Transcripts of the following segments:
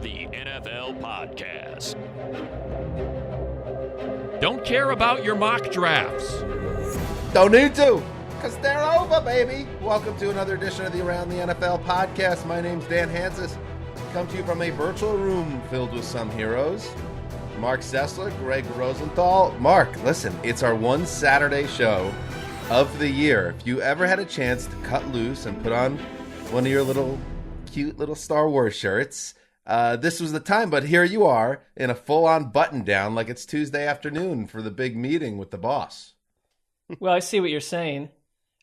the NFL podcast. Don't care about your mock drafts. Don't need to, because they're over, baby. Welcome to another edition of the Around the NFL podcast. My name's Dan Hanzus. Come to you from a virtual room filled with some heroes. Marc Sessler, Gregg, Rosenthal. Marc, listen, it's our one Saturday show of the year. If you ever had a chance to cut loose and put on one of your cute little Star Wars shirts, this was the time. But here you are in a full-on button-down like it's Tuesday afternoon for the big meeting with the boss. Well, I see what you're saying,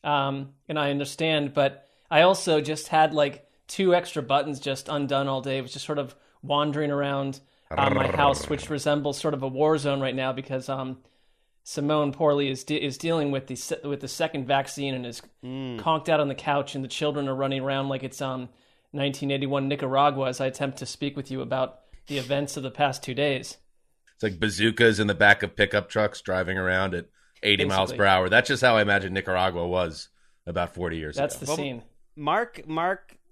and I understand, but I also just had like 2 extra buttons just undone all day. I was just sort of wandering around my house, which resembles sort of a war zone right now because Simone poorly is dealing with the second vaccine and is conked out on the couch, and the children are running around like it's 1981 Nicaragua as I attempt to speak with you about the events of the past 2 days. It's like bazookas in the back of pickup trucks driving around at 80 miles per hour. That's just how I imagine Nicaragua was about 40 years ago. That's the scene. Marc,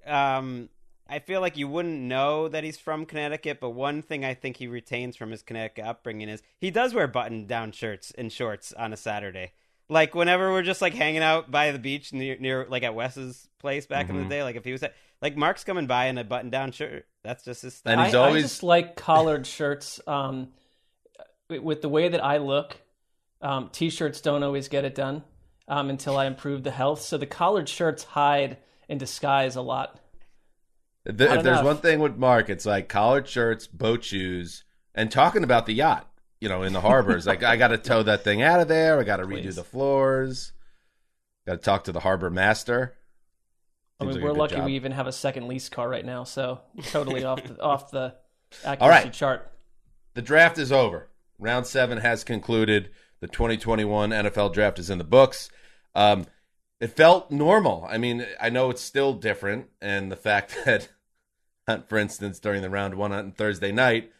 I feel like you wouldn't know that he's from Connecticut, but one thing I think he retains from his Connecticut upbringing is he does wear button-down shirts and shorts on a Saturday. Like whenever we're just like hanging out by the beach near like at Wes's place back in the day, like if he was like Marc's coming by in a button-down shirt, that's just his style. And he's I just like collared shirts. With the way that I look, T-shirts don't always get it done until I improve the health. So the collared shirts hide and disguise a lot. If there's one thing with Marc, it's like collared shirts, boat shoes, and talking about the yacht, in the harbors. Like, I got to tow that thing out of there. I got to redo the floors. Got to talk to the harbor master. Seems we're lucky we even have a second lease car right now, so totally off the accuracy All right. chart. The draft is over. Round 7 has concluded. The 2021 NFL draft is in the books. It felt normal. I mean, I know it's still different, and the fact that, for instance, during the round 1 on Thursday night,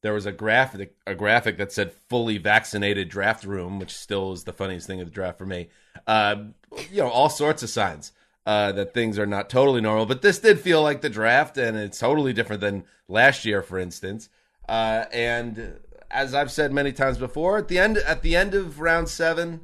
there was a graphic that said fully vaccinated draft room, which still is the funniest thing of the draft for me. All sorts of signs that things are not totally normal. But this did feel like the draft, and it's totally different than last year, for instance. And as I've said many times before, at the end of round 7,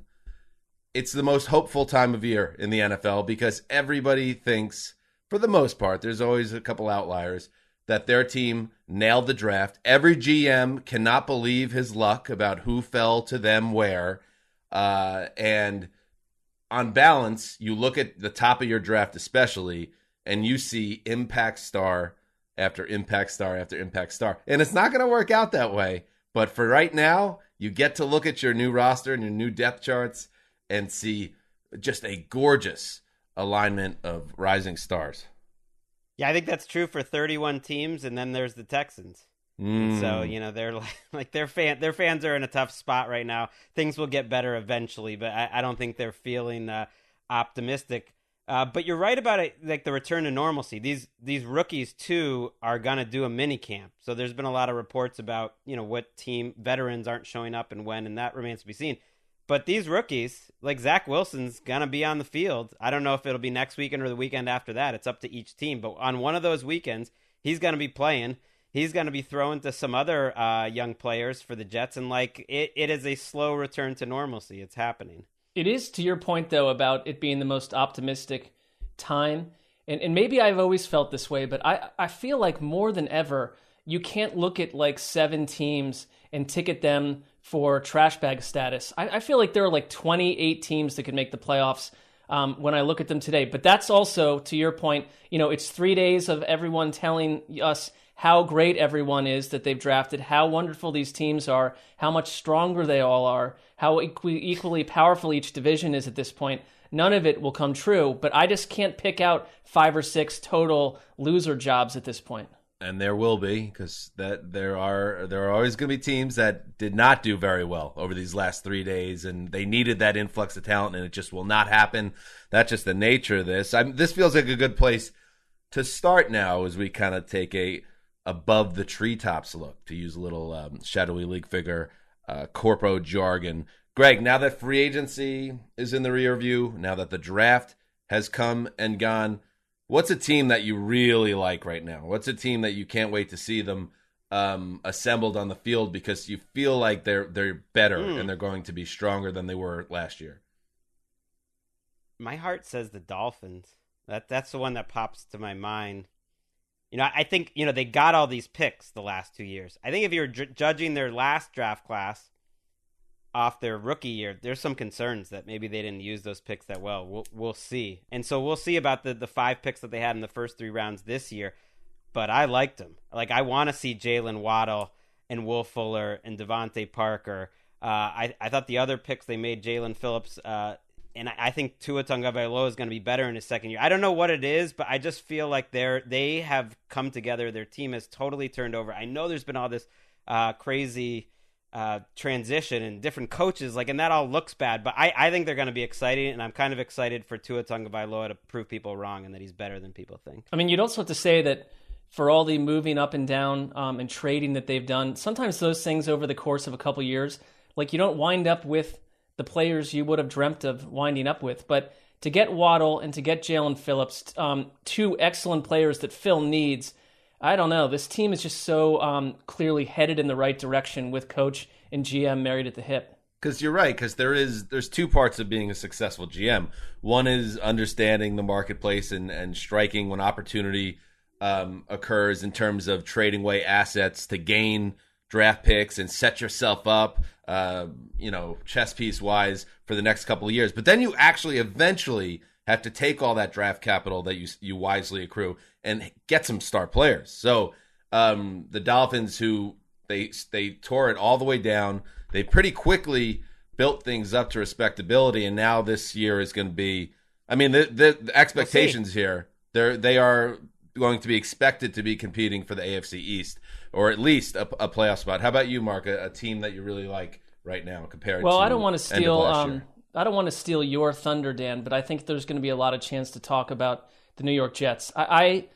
it's the most hopeful time of year in the NFL because everybody thinks, for the most part, there's always a couple outliers, that their team nailed the draft. Every GM cannot believe his luck about who fell to them where. And on balance, you look at the top of your draft especially, and you see impact star after impact star after impact star. And it's not going to work out that way. But for right now, you get to look at your new roster and your new depth charts and see just a gorgeous alignment of rising stars. Yeah, I think that's true for 31 teams, and then there's the Texans. And so, they're like their fans are in a tough spot right now. Things will get better eventually, but I don't think they're feeling optimistic. But you're right about it, like the return to normalcy. These rookies too are gonna do a mini camp. So there's been a lot of reports about what team veterans aren't showing up and when, and that remains to be seen. But these rookies, like Zach Wilson's going to be on the field. I don't know if it'll be next weekend or the weekend after that. It's up to each team. But on one of those weekends, he's going to be playing. He's going to be throwing to some other young players for the Jets. And it is a slow return to normalcy. It's happening. It is, to your point, though, about it being the most optimistic time. And maybe I've always felt this way, but I feel like more than ever, you can't look at like 7 teams and ticket them for trash bag status. I feel like there are like 28 teams that could make the playoffs when I look at them today. But that's also, to your point, it's 3 days of everyone telling us how great everyone is that they've drafted, how wonderful these teams are, how much stronger they all are, how equally powerful each division is at this point. None of it will come true, but I just can't pick out 5 or 6 total loser jobs at this point. And there will be, because there are always going to be teams that did not do very well over these last 3 days, and they needed that influx of talent, and it just will not happen. That's just the nature of this. This feels like a good place to start now as we kind of take a above the treetops look, to use a little shadowy league figure corpo jargon. Gregg, now that free agency is in the rear view, now that the draft has come and gone, What's a team that you really like right now? What's a team that you can't wait to see them assembled on the field because you feel like they're better and they're going to be stronger than they were last year? My heart says the Dolphins. That's the one that pops to my mind. I think, they got all these picks the last 2 years. I think if you're judging their last draft class off their rookie year, there's some concerns that maybe they didn't use those picks that well. We'll see. And so we'll see about the 5 picks that they had in the first 3 rounds this year. But I liked them. Like, I want to see Jalen Waddle and Will Fuller and Devontae Parker. I thought the other picks they made, Jalen Phillips, and I think Tua Tagovailoa is going to be better in his second year. I don't know what it is, but I just feel like they have come together. Their team has totally turned over. I know there's been all this crazy transition and different coaches, and that all looks bad. But I think they're going to be exciting, and I'm kind of excited for Tua Tagovailoa to prove people wrong and that he's better than people think. I mean, you'd also have to say that for all the moving up and down and trading that they've done, sometimes those things over the course of a couple years, you don't wind up with the players you would have dreamt of winding up with. But to get Waddle and to get Jalen Phillips, 2 excellent players that Phil needs, I don't know. This team is just so clearly headed in the right direction with coach and GM married at the hip. Because you're right, because there's 2 parts of being a successful GM. One is understanding the marketplace and striking when opportunity occurs in terms of trading away assets to gain draft picks and set yourself up, chess piece wise for the next couple of years. But then you actually eventually have to take all that draft capital that you wisely accrue and get some star players. So the Dolphins, who they tore it all the way down, they pretty quickly built things up to respectability, and now this year is going to be, the expectations here, they are going to be expected to be competing for the AFC East, or at least a playoff spot. How about you, Mark? A team that you really like right now compared to I don't want to steal year? I don't want to steal your thunder, Dan, but I think there's going to be a lot of chance to talk about the New York Jets. I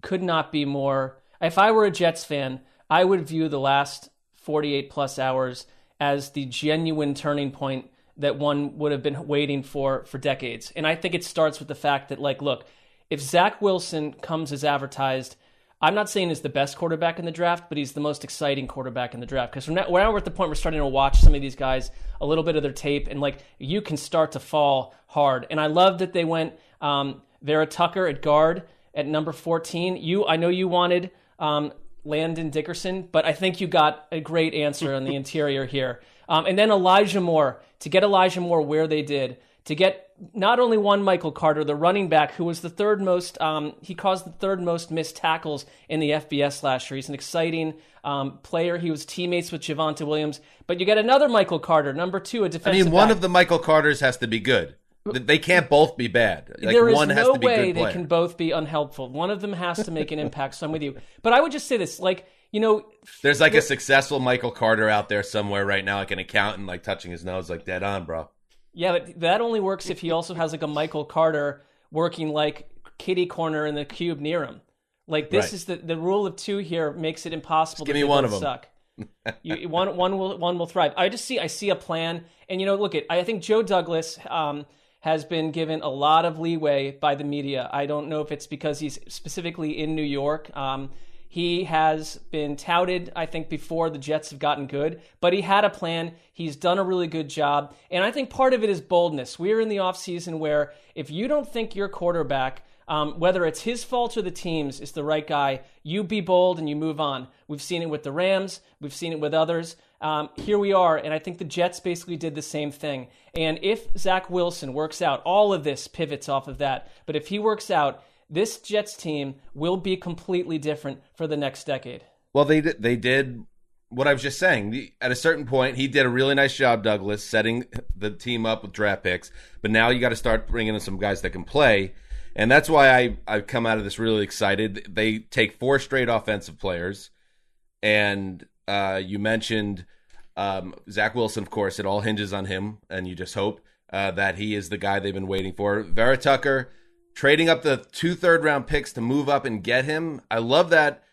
could not be more. If I were a Jets fan, I would view the last 48 plus hours as the genuine turning point that one would have been waiting for decades. And I think it starts with the fact that, look, if Zach Wilson comes as advertised, I'm not saying he's the best quarterback in the draft, but he's the most exciting quarterback in the draft. Because now we're at the point we're starting to watch some of these guys, a little bit of their tape, and you can start to fall hard. And I love that they went Vera Tucker at guard at number 14. I know you wanted Landon Dickerson, but I think you got a great answer on the interior here. And then Elijah Moore, to get Elijah Moore where they did, to get not only one Michael Carter, the running back, who was the third most, he caused the third most missed tackles in the FBS last year. He's an exciting player. He was teammates with Javonte Williams. But you get another Michael Carter, number 2, a defensive one back. of the Michael Carters has to be good. They can't both be bad. There is one has no to be way good player. They can both be unhelpful. One of them has to make an impact, so I'm with you. But I would just say this, there's a successful Michael Carter out there somewhere right now, an accountant, touching his nose, dead on, bro. Yeah, but that only works if he also has a Michael Carter working kitty corner in the cube near him. This is the rule of 2 here makes it impossible. Just give me one of them. Suck. One will thrive. I see a plan, and I think Joe Douglas has been given a lot of leeway by the media. I don't know if it's because he's specifically in New York. He has been touted, I think, before the Jets have gotten good, but he had a plan. He's done a really good job, and I think part of it is boldness. We're in the offseason where if you don't think your quarterback, whether it's his fault or the team's, is the right guy, you be bold and you move on. We've seen it with the Rams. We've seen it with others. Here we are, and I think the Jets basically did the same thing. And if Zach Wilson works out, all of this pivots off of that, but if he works out, this Jets team will be completely different for the next decade. Well, they did what I was just saying. At a certain point, he did a really nice job, Douglas, setting the team up with draft picks. But now you got to start bringing in some guys that can play. And that's why I've come out of this really excited. They take 4 straight offensive players. And you mentioned Zach Wilson, of course. It all hinges on him. And you just hope that he is the guy they've been waiting for. Vera Tucker, trading up the 2 third-round picks to move up and get him. I love that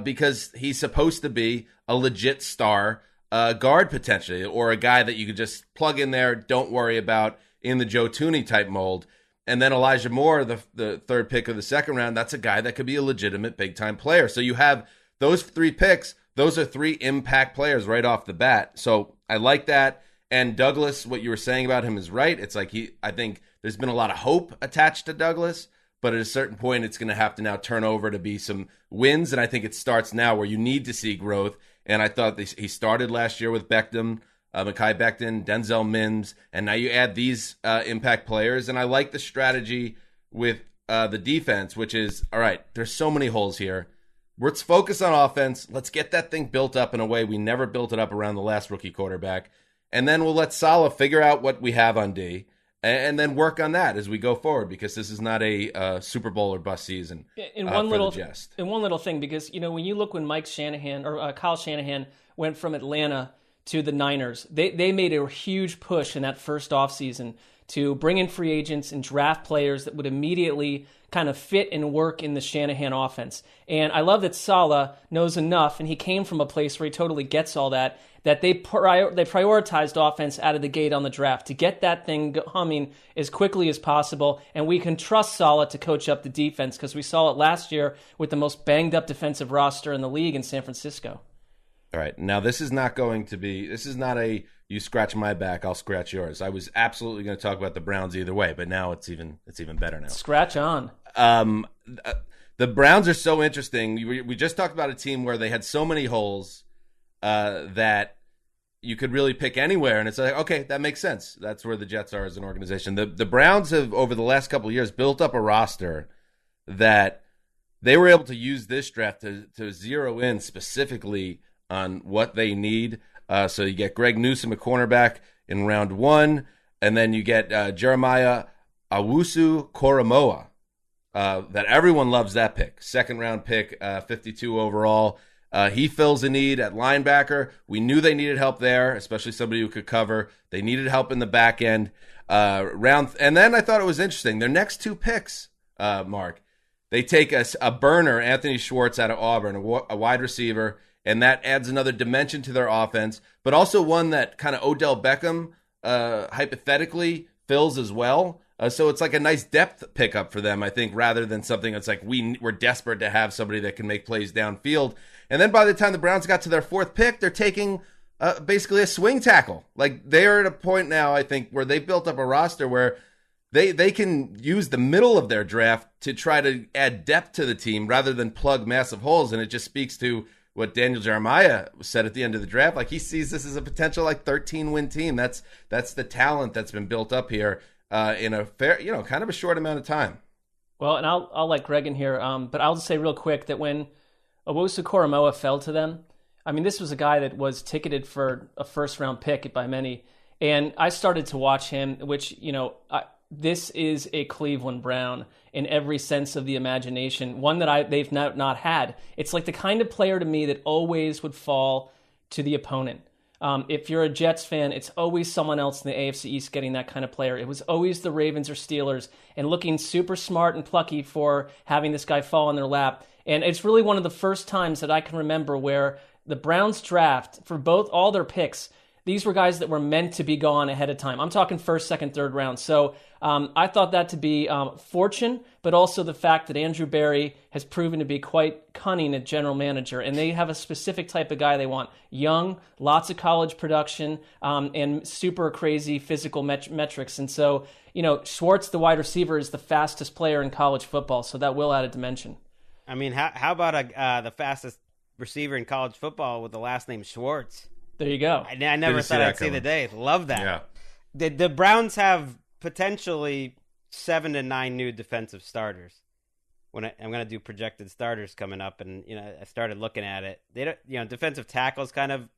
because he's supposed to be a legit star guard potentially, or a guy that you could just plug in there, don't worry about, in the Joe Tooney type mold. And then Elijah Moore, the third pick of the second round, that's a guy that could be a legitimate big-time player. So you have those 3 picks. Those are 3 impact players right off the bat. So I like that. And Douglas, what you were saying about him is right. It's like I think there's been a lot of hope attached to Douglas, but at a certain point, it's going to have to now turn over to be some wins. And I think it starts now where you need to see growth. And I thought he started last year with Beckham, Mekhi Becton, Denzel Mims, and now you add these impact players. And I like the strategy with the defense, which is, all right, there's so many holes here. Let's focus on offense. Let's get that thing built up in a way we never built it up around the last rookie quarterback. And then we'll let Saleh figure out what we have on D and then work on that as we go forward, because this is not a Super Bowl or bust season in one little thing, because, when you look when Mike Shanahan or Kyle Shanahan went from Atlanta to the Niners, they made a huge push in that first offseason to bring in free agents and draft players that would immediately kind of fit and work in the Shanahan offense. And I love that Saleh knows enough, and he came from a place where he totally gets all that they prioritized offense out of the gate on the draft to get that thing humming as quickly as possible. And we can trust Saleh to coach up the defense, because we saw it last year with the most banged-up defensive roster in the league in San Francisco. All right, now this is not a you scratch my back, I'll scratch yours. I was absolutely going to talk about the Browns either way, but now it's even better now. Scratch on. The Browns are so interesting. We just talked about a team where they had so many holes that you could really pick anywhere, and it's like, okay, that makes sense. That's where the Jets are as an organization. The Browns have, over the last couple of years, built up a roster that they were able to use this draft to zero in specifically on what they need. So you get Greg Newsome, a cornerback, in round 1, and then you get Jeremiah Owusu-Koramoah. That everyone loves that pick. Second round pick, 52 overall. He fills a need at linebacker. We knew they needed help there, especially somebody who could cover. They needed help in the back end. And then I thought it was interesting. Their next 2 picks, Mark, they take a burner, Anthony Schwartz out of Auburn, a wide receiver, and that adds another dimension to their offense, but also one that kind of Odell Beckham hypothetically fills as well. So it's like a nice depth pickup for them, I think, rather than something that's like we're desperate to have somebody that can make plays downfield. And then by the time the Browns got to their 4th pick, they're taking basically a swing tackle. Like, they're at a point now, I think, where they built up a roster where they can use the middle of their draft to try to add depth to the team rather than plug massive holes. And it just speaks to what Daniel Jeremiah said at the end of the draft. Like, he sees this as a potential 13-win team. That's the talent that's been built up here in a fair, kind of a short amount of time. Well, and I'll let Gregg in here, but I'll just say real quick that when Owusu-Koramoah fell to them, I mean, this was a guy that was ticketed for a first-round pick by many, and I started to watch him, which, this is a Cleveland Brown in every sense of the imagination, one that they've not had. It's like the kind of player to me that always would fall to the opponent. If you're a Jets fan, it's always someone else in the AFC East getting that kind of player. It was always the Ravens or Steelers, and looking super smart and plucky for having this guy fall in their lap. And it's really one of the first times that I can remember where the Browns draft, for all their picks, these were guys that were meant to be gone ahead of time. I'm talking first, second, third round. So I thought that to be fortune, but also the fact that Andrew Berry has proven to be quite cunning at general manager, and they have a specific type of guy they want. Young, lots of college production, and super crazy physical metrics. And so, Schwartz, the wide receiver, is the fastest player in college football, so that will add a dimension. I mean, how about the fastest receiver in college football with the last name Schwartz? There you go. I never thought I'd see the day. Love that. Yeah. The Browns have potentially 7 to 9 new defensive starters. When I'm going to do projected starters coming up, and I started looking at it. They don't, defensive tackle is kind of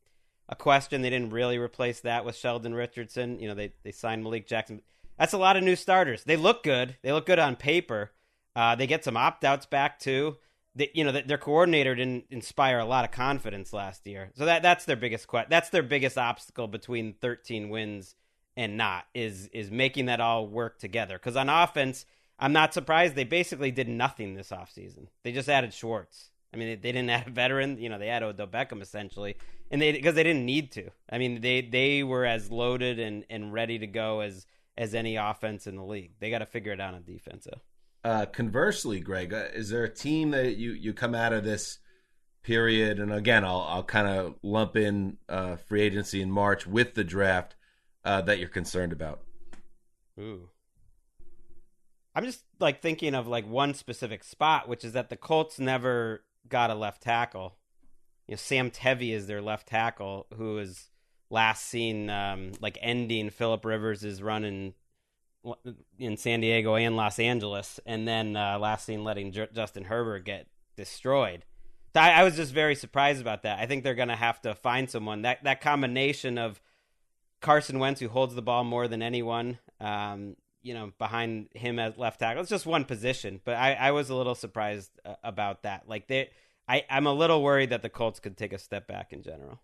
a question. They didn't really replace that with Sheldon Richardson. They signed Malik Jackson. That's a lot of new starters. They look good. They look good on paper. They get some opt-outs back too. Their coordinator didn't inspire a lot of confidence last year. So that's their biggest that's their biggest obstacle between 13 wins and not is making that all work together. Because on offense, I'm not surprised they basically did nothing this offseason. They just added Schwartz. I mean, they didn't add a veteran. They added Odell Beckham essentially, and because they didn't need to. I mean, they were as loaded and ready to go as as any offense in the league. They got to figure it out on defense. Conversely, Gregg, is there a team that you come out of this period, and again, I'll kind of lump in free agency in March with the draft that you're concerned about? Ooh. I'm just like thinking of like one specific spot, which is that the Colts never got a left tackle. Sam Tevy is their left tackle, who was last seen like ending Phillip Rivers' run in San Diego and Los Angeles, and then last seen letting Justin Herbert get destroyed. So I was just very surprised about that. I think they're going to have to find someone. That combination of Carson Wentz, who holds the ball more than anyone, behind him as left tackle. It's just one position, but I was a little surprised about that. Like I'm a little worried that the Colts could take a step back in general.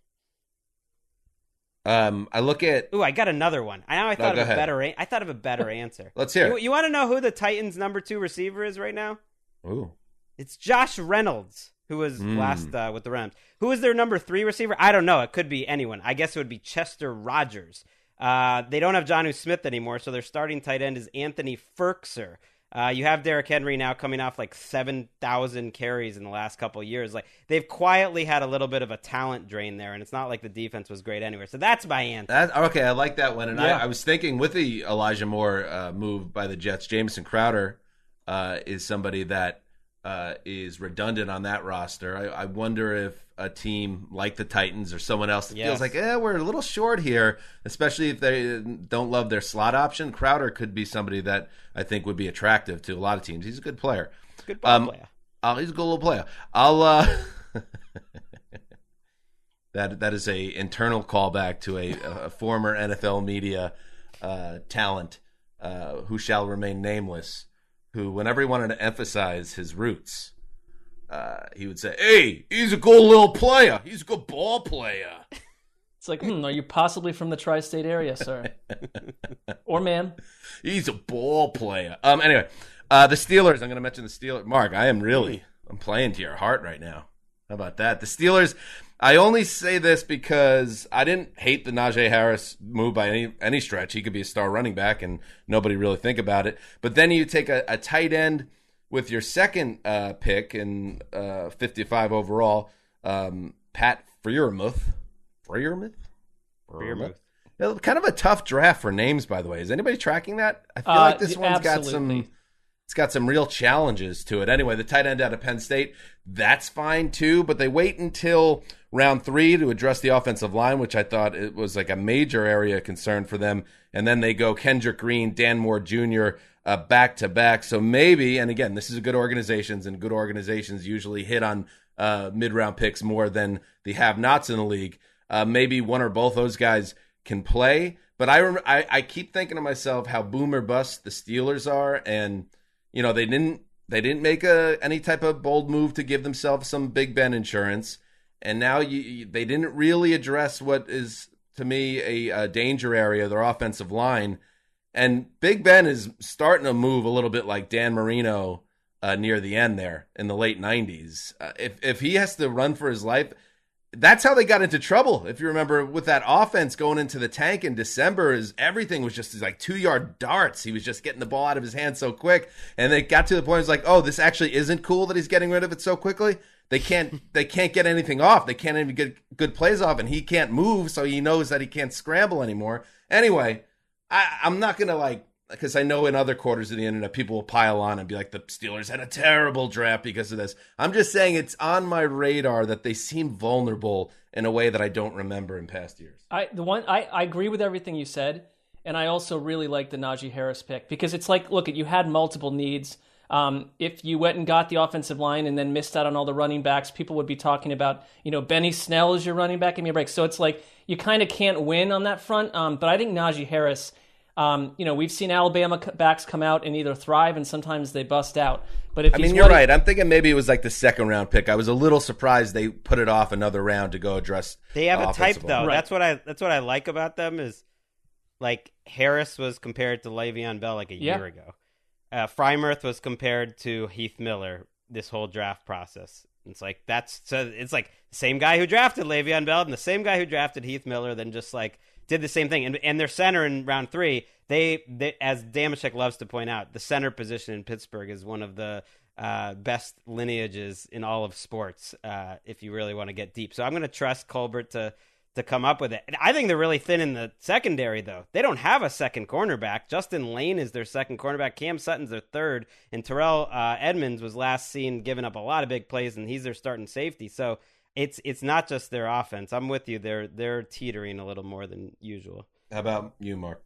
I look at. Ooh, I got another one. I thought of a better answer. Let's hear it. You want to know who the Titans' number 2 receiver is right now? Ooh, it's Josh Reynolds, who was last with the Rams. Who is their number 3 receiver? I don't know. It could be anyone. I guess it would be Chester Rogers. They don't have Jonnu Smith anymore, so their starting tight end is Anthony Ferkser. You have Derrick Henry now coming off like 7,000 carries in the last couple of years. Like they've quietly had a little bit of a talent drain there, and it's not like the defense was great anywhere. So that's my answer. Okay, I like that one. And yeah. I was thinking with the Elijah Moore move by the Jets, Jamison Crowder is somebody that is redundant on that roster. I wonder if a team like the Titans or someone else that feels like, we're a little short here, especially if they don't love their slot option. Crowder could be somebody that I think would be attractive to a lot of teams. He's a good player. Good ball player. He's a good little player. That is a internal callback to a former NFL media talent who shall remain nameless, who, whenever he wanted to emphasize his roots, he would say, "Hey, he's a good little player. He's a good ball player." It's like, are you possibly from the tri-state area, sir? Or ma'am? He's a ball player. Anyway, the Steelers. I'm going to mention the Steelers. Mark, I'm playing to your heart right now. How about that? The Steelers. I only say this because I didn't hate the Najee Harris move by any stretch. He could be a star running back, and nobody really think about it. But then you take a tight end with your second pick in 55 overall, Pat Freiermuth. Freiermuth. Kind of a tough draft for names, by the way. Is anybody tracking that? I feel like this one's got some real challenges to it. Anyway, the tight end out of Penn State, that's fine too, but they wait until round 3 to address the offensive line, which I thought it was like a major area of concern for them. And then they go Kendrick Green, Dan Moore Jr., back to back. So maybe, and again, this is a good organizations, and good organizations usually hit on mid-round picks more than the have-nots in the league. Maybe one or both those guys can play. But I keep thinking to myself how boom or bust the Steelers are, and they didn't make any type of bold move to give themselves some Big Ben insurance, and now they didn't really address what is, to me, a danger area, their offensive line. And Big Ben is starting to move a little bit like Dan Marino near the end there in the late 90s. If he has to run for his life, that's how they got into trouble. If you remember, with that offense going into the tank in December, everything was just like 2-yard darts. He was just getting the ball out of his hand so quick. And they got to the point, it's like, oh, this actually isn't cool that he's getting rid of it so quickly. They can't get anything off. They can't even get good plays off, and he can't move, so he knows that he can't scramble anymore. Anyway, I'm not going to because I know in other quarters of the internet, people will pile on and be like, the Steelers had a terrible draft because of this. I'm just saying it's on my radar that they seem vulnerable in a way that I don't remember in past years. I agree with everything you said, and I also really like the Najee Harris pick because it's like, look, you had multiple needs. If you went and got the offensive line and then missed out on all the running backs, people would be talking about, Benny Snell is your running back. Give me a break. So it's like you kind of can't win on that front. But I think Najee Harris, we've seen Alabama backs come out and either thrive and sometimes they bust out. But if you're right. I'm thinking maybe it was like the second round pick. I was a little surprised they put it off another round to go address. They have a type though. Right. That's what I like about them is like Harris was compared to Le'Veon Bell like a year ago. Freiermuth was compared to Heath Miller this whole draft process. It's like the same guy who drafted Le'Veon Bell and the same guy who drafted Heath Miller, then just like did the same thing. And their center in round 3, they as Damashek loves to point out, the center position in Pittsburgh is one of the best lineages in all of sports, if you really want to get deep. So I'm going to trust Colbert to come up with it. And I think they're really thin in the secondary, though. They don't have a second cornerback. Justin Lane is their second cornerback. Cam Sutton's their third. And Terrell Edmonds was last seen giving up a lot of big plays, and he's their starting safety. So it's not just their offense. I'm with you. They're teetering a little more than usual. How about you, Mark?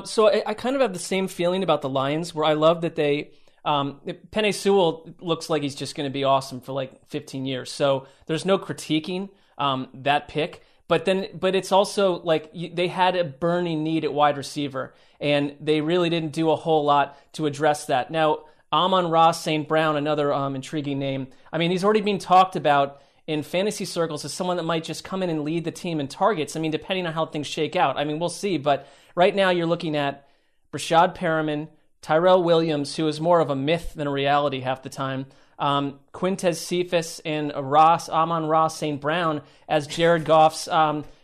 So I kind of have the same feeling about the Lions, where I love that they Penei Sewell looks like he's just going to be awesome for like 15 years. So there's no critiquing that pick. But it's also like they had a burning need at wide receiver, and they really didn't do a whole lot to address that. Now, Amon-Ra St. Brown, another intriguing name. I mean, he's already being talked about in fantasy circles as someone that might just come in and lead the team in targets. I mean, depending on how things shake out. I mean, we'll see. But right now you're looking at Brashad Perriman, Tyrell Williams, who is more of a myth than a reality half the time, Quintez Cephas, and Amon-Ra St. Brown as Jared Goff's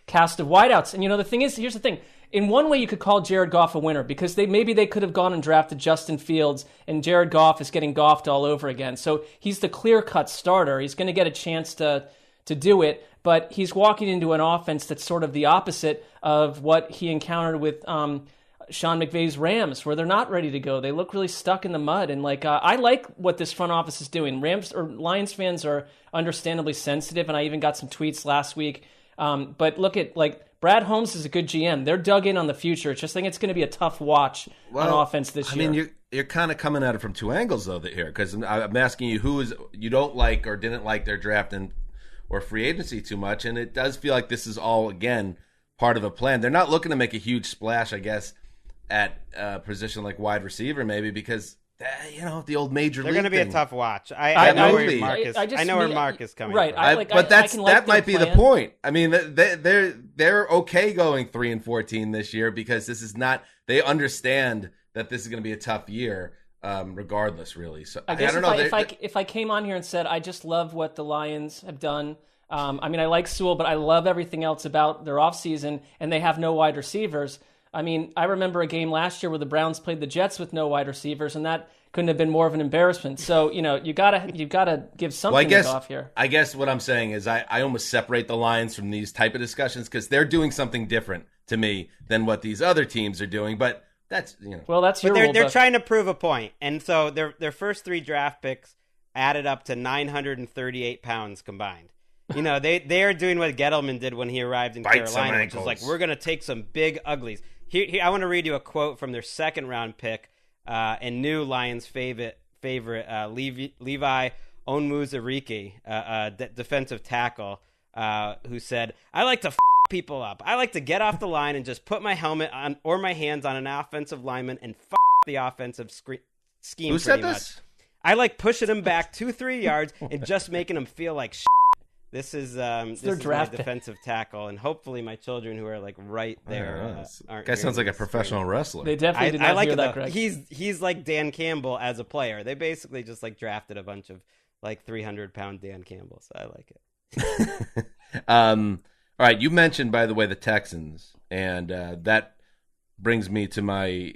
cast of wideouts. And, the thing is, here's the thing. In one way, you could call Jared Goff a winner because maybe they could have gone and drafted Justin Fields, and Jared Goff is getting Goffed all over again. So he's the clear-cut starter. He's going to get a chance to do it, but he's walking into an offense that's sort of the opposite of what he encountered with Sean McVay's Rams, where they're not ready to go. They look really stuck in the mud. And I like what this front office is doing. Lions fans are understandably sensitive, and I even got some tweets last week. But look at Brad Holmes is a good GM. They're dug in on the future. It's just think it's going to be a tough watch on offense this year. I mean, you're kind of coming at it from two angles though here, because I'm asking you who is you don't like or didn't like their draft or free agency too much, and it does feel like this is all again part of a plan. They're not looking to make a huge splash, I guess, at a position like wide receiver, maybe because the old major league. They're going to be thing. a tough watch. I know where Mark is coming right, from. But that might be the point. I mean, they're okay going 3-14 this year because this is not. They understand that this is going to be a tough year, regardless. Really, so I guess don't know. If I came on here and said I just love what the Lions have done. I mean, I like Sewell, but I love everything else about their offseason, and they have no wide receivers. I mean, I remember a game last year where the Browns played the Jets with no wide receivers, and that couldn't have been more of an embarrassment. So, you gotta give something off here. I guess what I'm saying is I almost separate the Lions from these type of discussions because they're doing something different to me than what these other teams are doing. But that's Well, that's your. But they're trying to prove a point, and so their first 3 draft picks added up to 938 pounds combined. They are doing what Gettleman did when he arrived in Carolina, which is like, we're going to take some big uglies. Here, I want to read you a quote from their second-round pick and new Lions favorite Levi Onwuzurike, defensive tackle, who said, "I like to people up. I like to get off the line and just put my helmet on or my hands on an offensive lineman and the offensive scheme." Who said this? Much. I like pushing him back 2-3 yards and just making him feel like This is my defensive tackle, and hopefully my children who are right there aren't. Guy sounds like a professional wrestler. They definitely did not hear that, Gregg. He's like Dan Campbell as a player. They basically just drafted a bunch of 300-pound Dan Campbell, so I like it. All right, you mentioned, by the way, the Texans, and that brings me to my.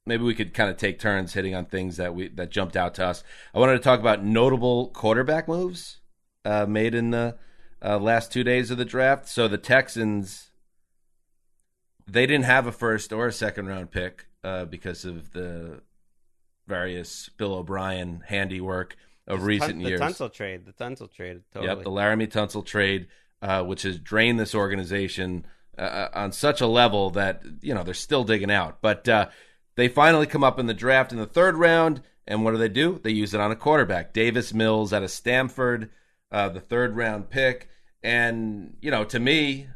Maybe we could kind of take turns hitting on things that jumped out to us. I wanted to talk about notable quarterback moves made in the last 2 days of the draft. So the Texans, they didn't have a first or a second round pick because of the various Bill O'Brien handiwork of recent years. The Tunsil trade. Totally. Yep, the Laramie Tunsil trade, which has drained this organization on such a level that they're still digging out. But they finally come up in the draft in the third round, and what do? They use it on a quarterback, Davis Mills out of Stanford. The third round pick, and to me,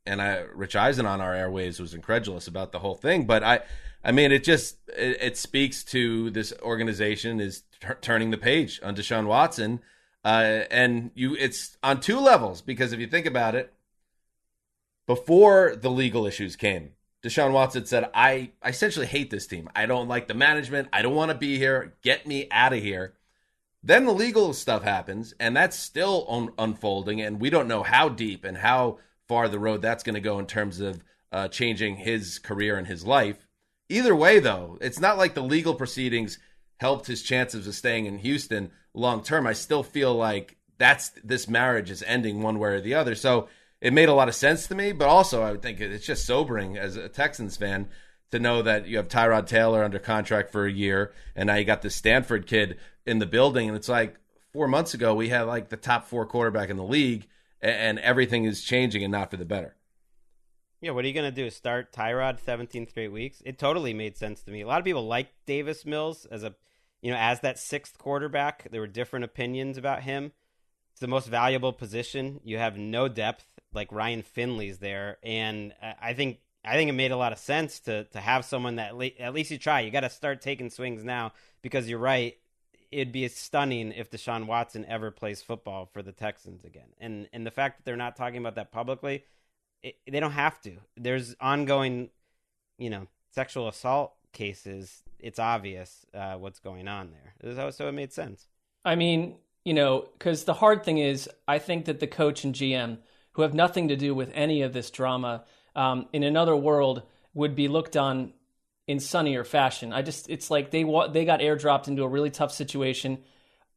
and Rich Eisen on our airwaves was incredulous about the whole thing, but I mean it speaks to this organization is turning the page on Deshaun Watson, and it's on 2 levels, because if you think about it, before the legal issues came, Deshaun Watson said, I essentially hate this team. I don't like the management. I don't want to be here. Get me out of here. Then the legal stuff happens, and that's still unfolding, and we don't know how deep and how far the road that's going to go in terms of changing his career and his life. Either way, though, it's not like the legal proceedings helped his chances of staying in Houston long term. I still feel like this marriage is ending one way or the other. So it made a lot of sense to me, but also I would think it's just sobering as a Texans fan to know that you have Tyrod Taylor under contract for a year, and now you got this Stanford kid in the building, and it's like 4 months ago we had like the top 4 quarterback in the league, and everything is changing and not for the better. Yeah, what are you going to do? Start Tyrod 17 straight weeks? It totally made sense to me. A lot of people like Davis Mills as that 6th quarterback. There were different opinions about him. It's the most valuable position. You have no depth, like Ryan Finley's there, and I think it made a lot of sense to have someone that at least you try. You got to start taking swings now, because you're right. It'd be stunning if Deshaun Watson ever plays football for the Texans again. And the fact that they're not talking about that publicly, they don't have to. There's ongoing, sexual assault cases. It's obvious what's going on there. So it made sense. I mean, because the hard thing is, I think that the coach and GM, who have nothing to do with any of this drama, in another world would be looked on in sunnier fashion. It's like they got airdropped into a really tough situation.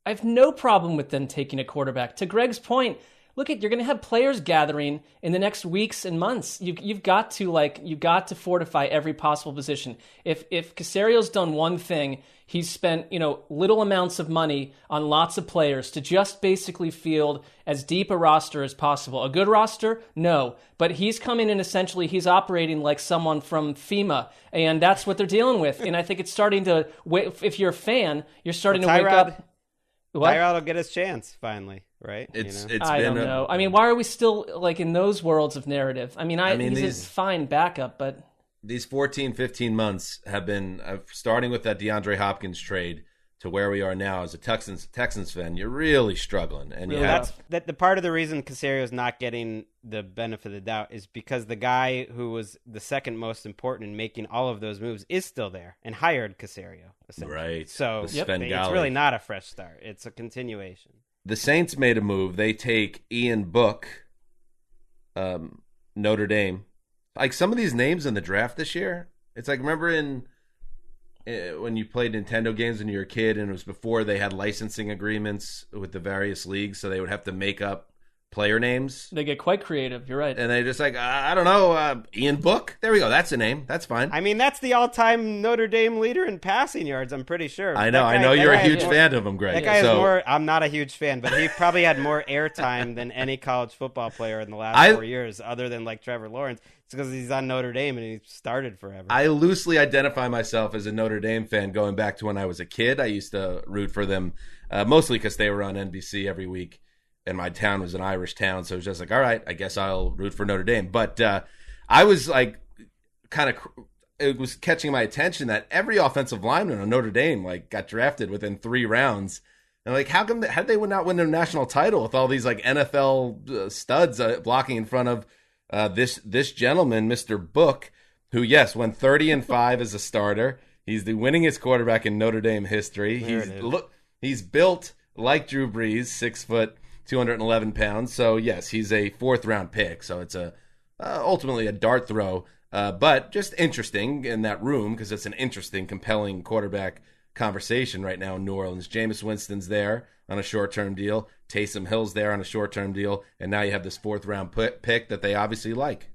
I have no problem with them taking a quarterback. To Gregg's point, look, you're going to have players gathering in the next weeks and months. You've got to fortify every possible position. If Casario's done one thing, he's spent little amounts of money on lots of players to just basically field as deep a roster as possible. A good roster? No. But he's coming in, essentially, he's operating like someone from FEMA, and that's what they're dealing with. And I think it's starting to, if you're a fan, you're starting to wake up. What? Tyrod will get his chance finally, right? I don't know. I mean, why are we still like in those worlds of narrative? I mean, he's a fine backup, but these 14, 15 months have been starting with that DeAndre Hopkins trade to where we are now as a Texans fan. You're really struggling, and really that's the part of the reason Casario's not getting the benefit of the doubt is because the guy who was the second most important in making all of those moves is still there and hired Casario. Right. So it's really not a fresh start. It's a continuation. The Saints made a move. They take Ian Book, Notre Dame. Like some of these names in the draft this year, it's like, remember when you played Nintendo games when you were a kid, and it was before they had licensing agreements with the various leagues, so they would have to make up player names. They get quite creative. You're right. And they just like, I don't know, Ian Book. There we go. That's a name. That's fine. I mean, that's the all-time Notre Dame leader in passing yards, I'm pretty sure. I know you're a huge fan of him, Greg. That guy is more, I'm not a huge fan, but he probably had more airtime than any college football player in the last 4 years, other than like Trevor Lawrence. It's because he's on Notre Dame and he started forever. I loosely identify myself as a Notre Dame fan going back to when I was a kid. I used to root for them, mostly because they were on NBC every week. And my town was an Irish town, so it was just like, all right, I guess I'll root for Notre Dame. But I was like, it was catching my attention that every offensive lineman on Notre Dame like got drafted within 3 rounds. And like, how did they not win their national title with all these like NFL studs blocking in front of this gentleman, Mr. Book, who went 30-5 as a starter. He's the winningest quarterback in Notre Dame history. He's built like Drew Brees, 6 foot. 211 pounds. So, yes, he's a 4th-round pick. So it's ultimately a dart throw. But just interesting in that room because it's an interesting, compelling quarterback conversation right now in New Orleans. Jameis Winston's there on a short-term deal. Taysom Hill's there on a short-term deal. And now you have this 4th-round pick that they obviously like.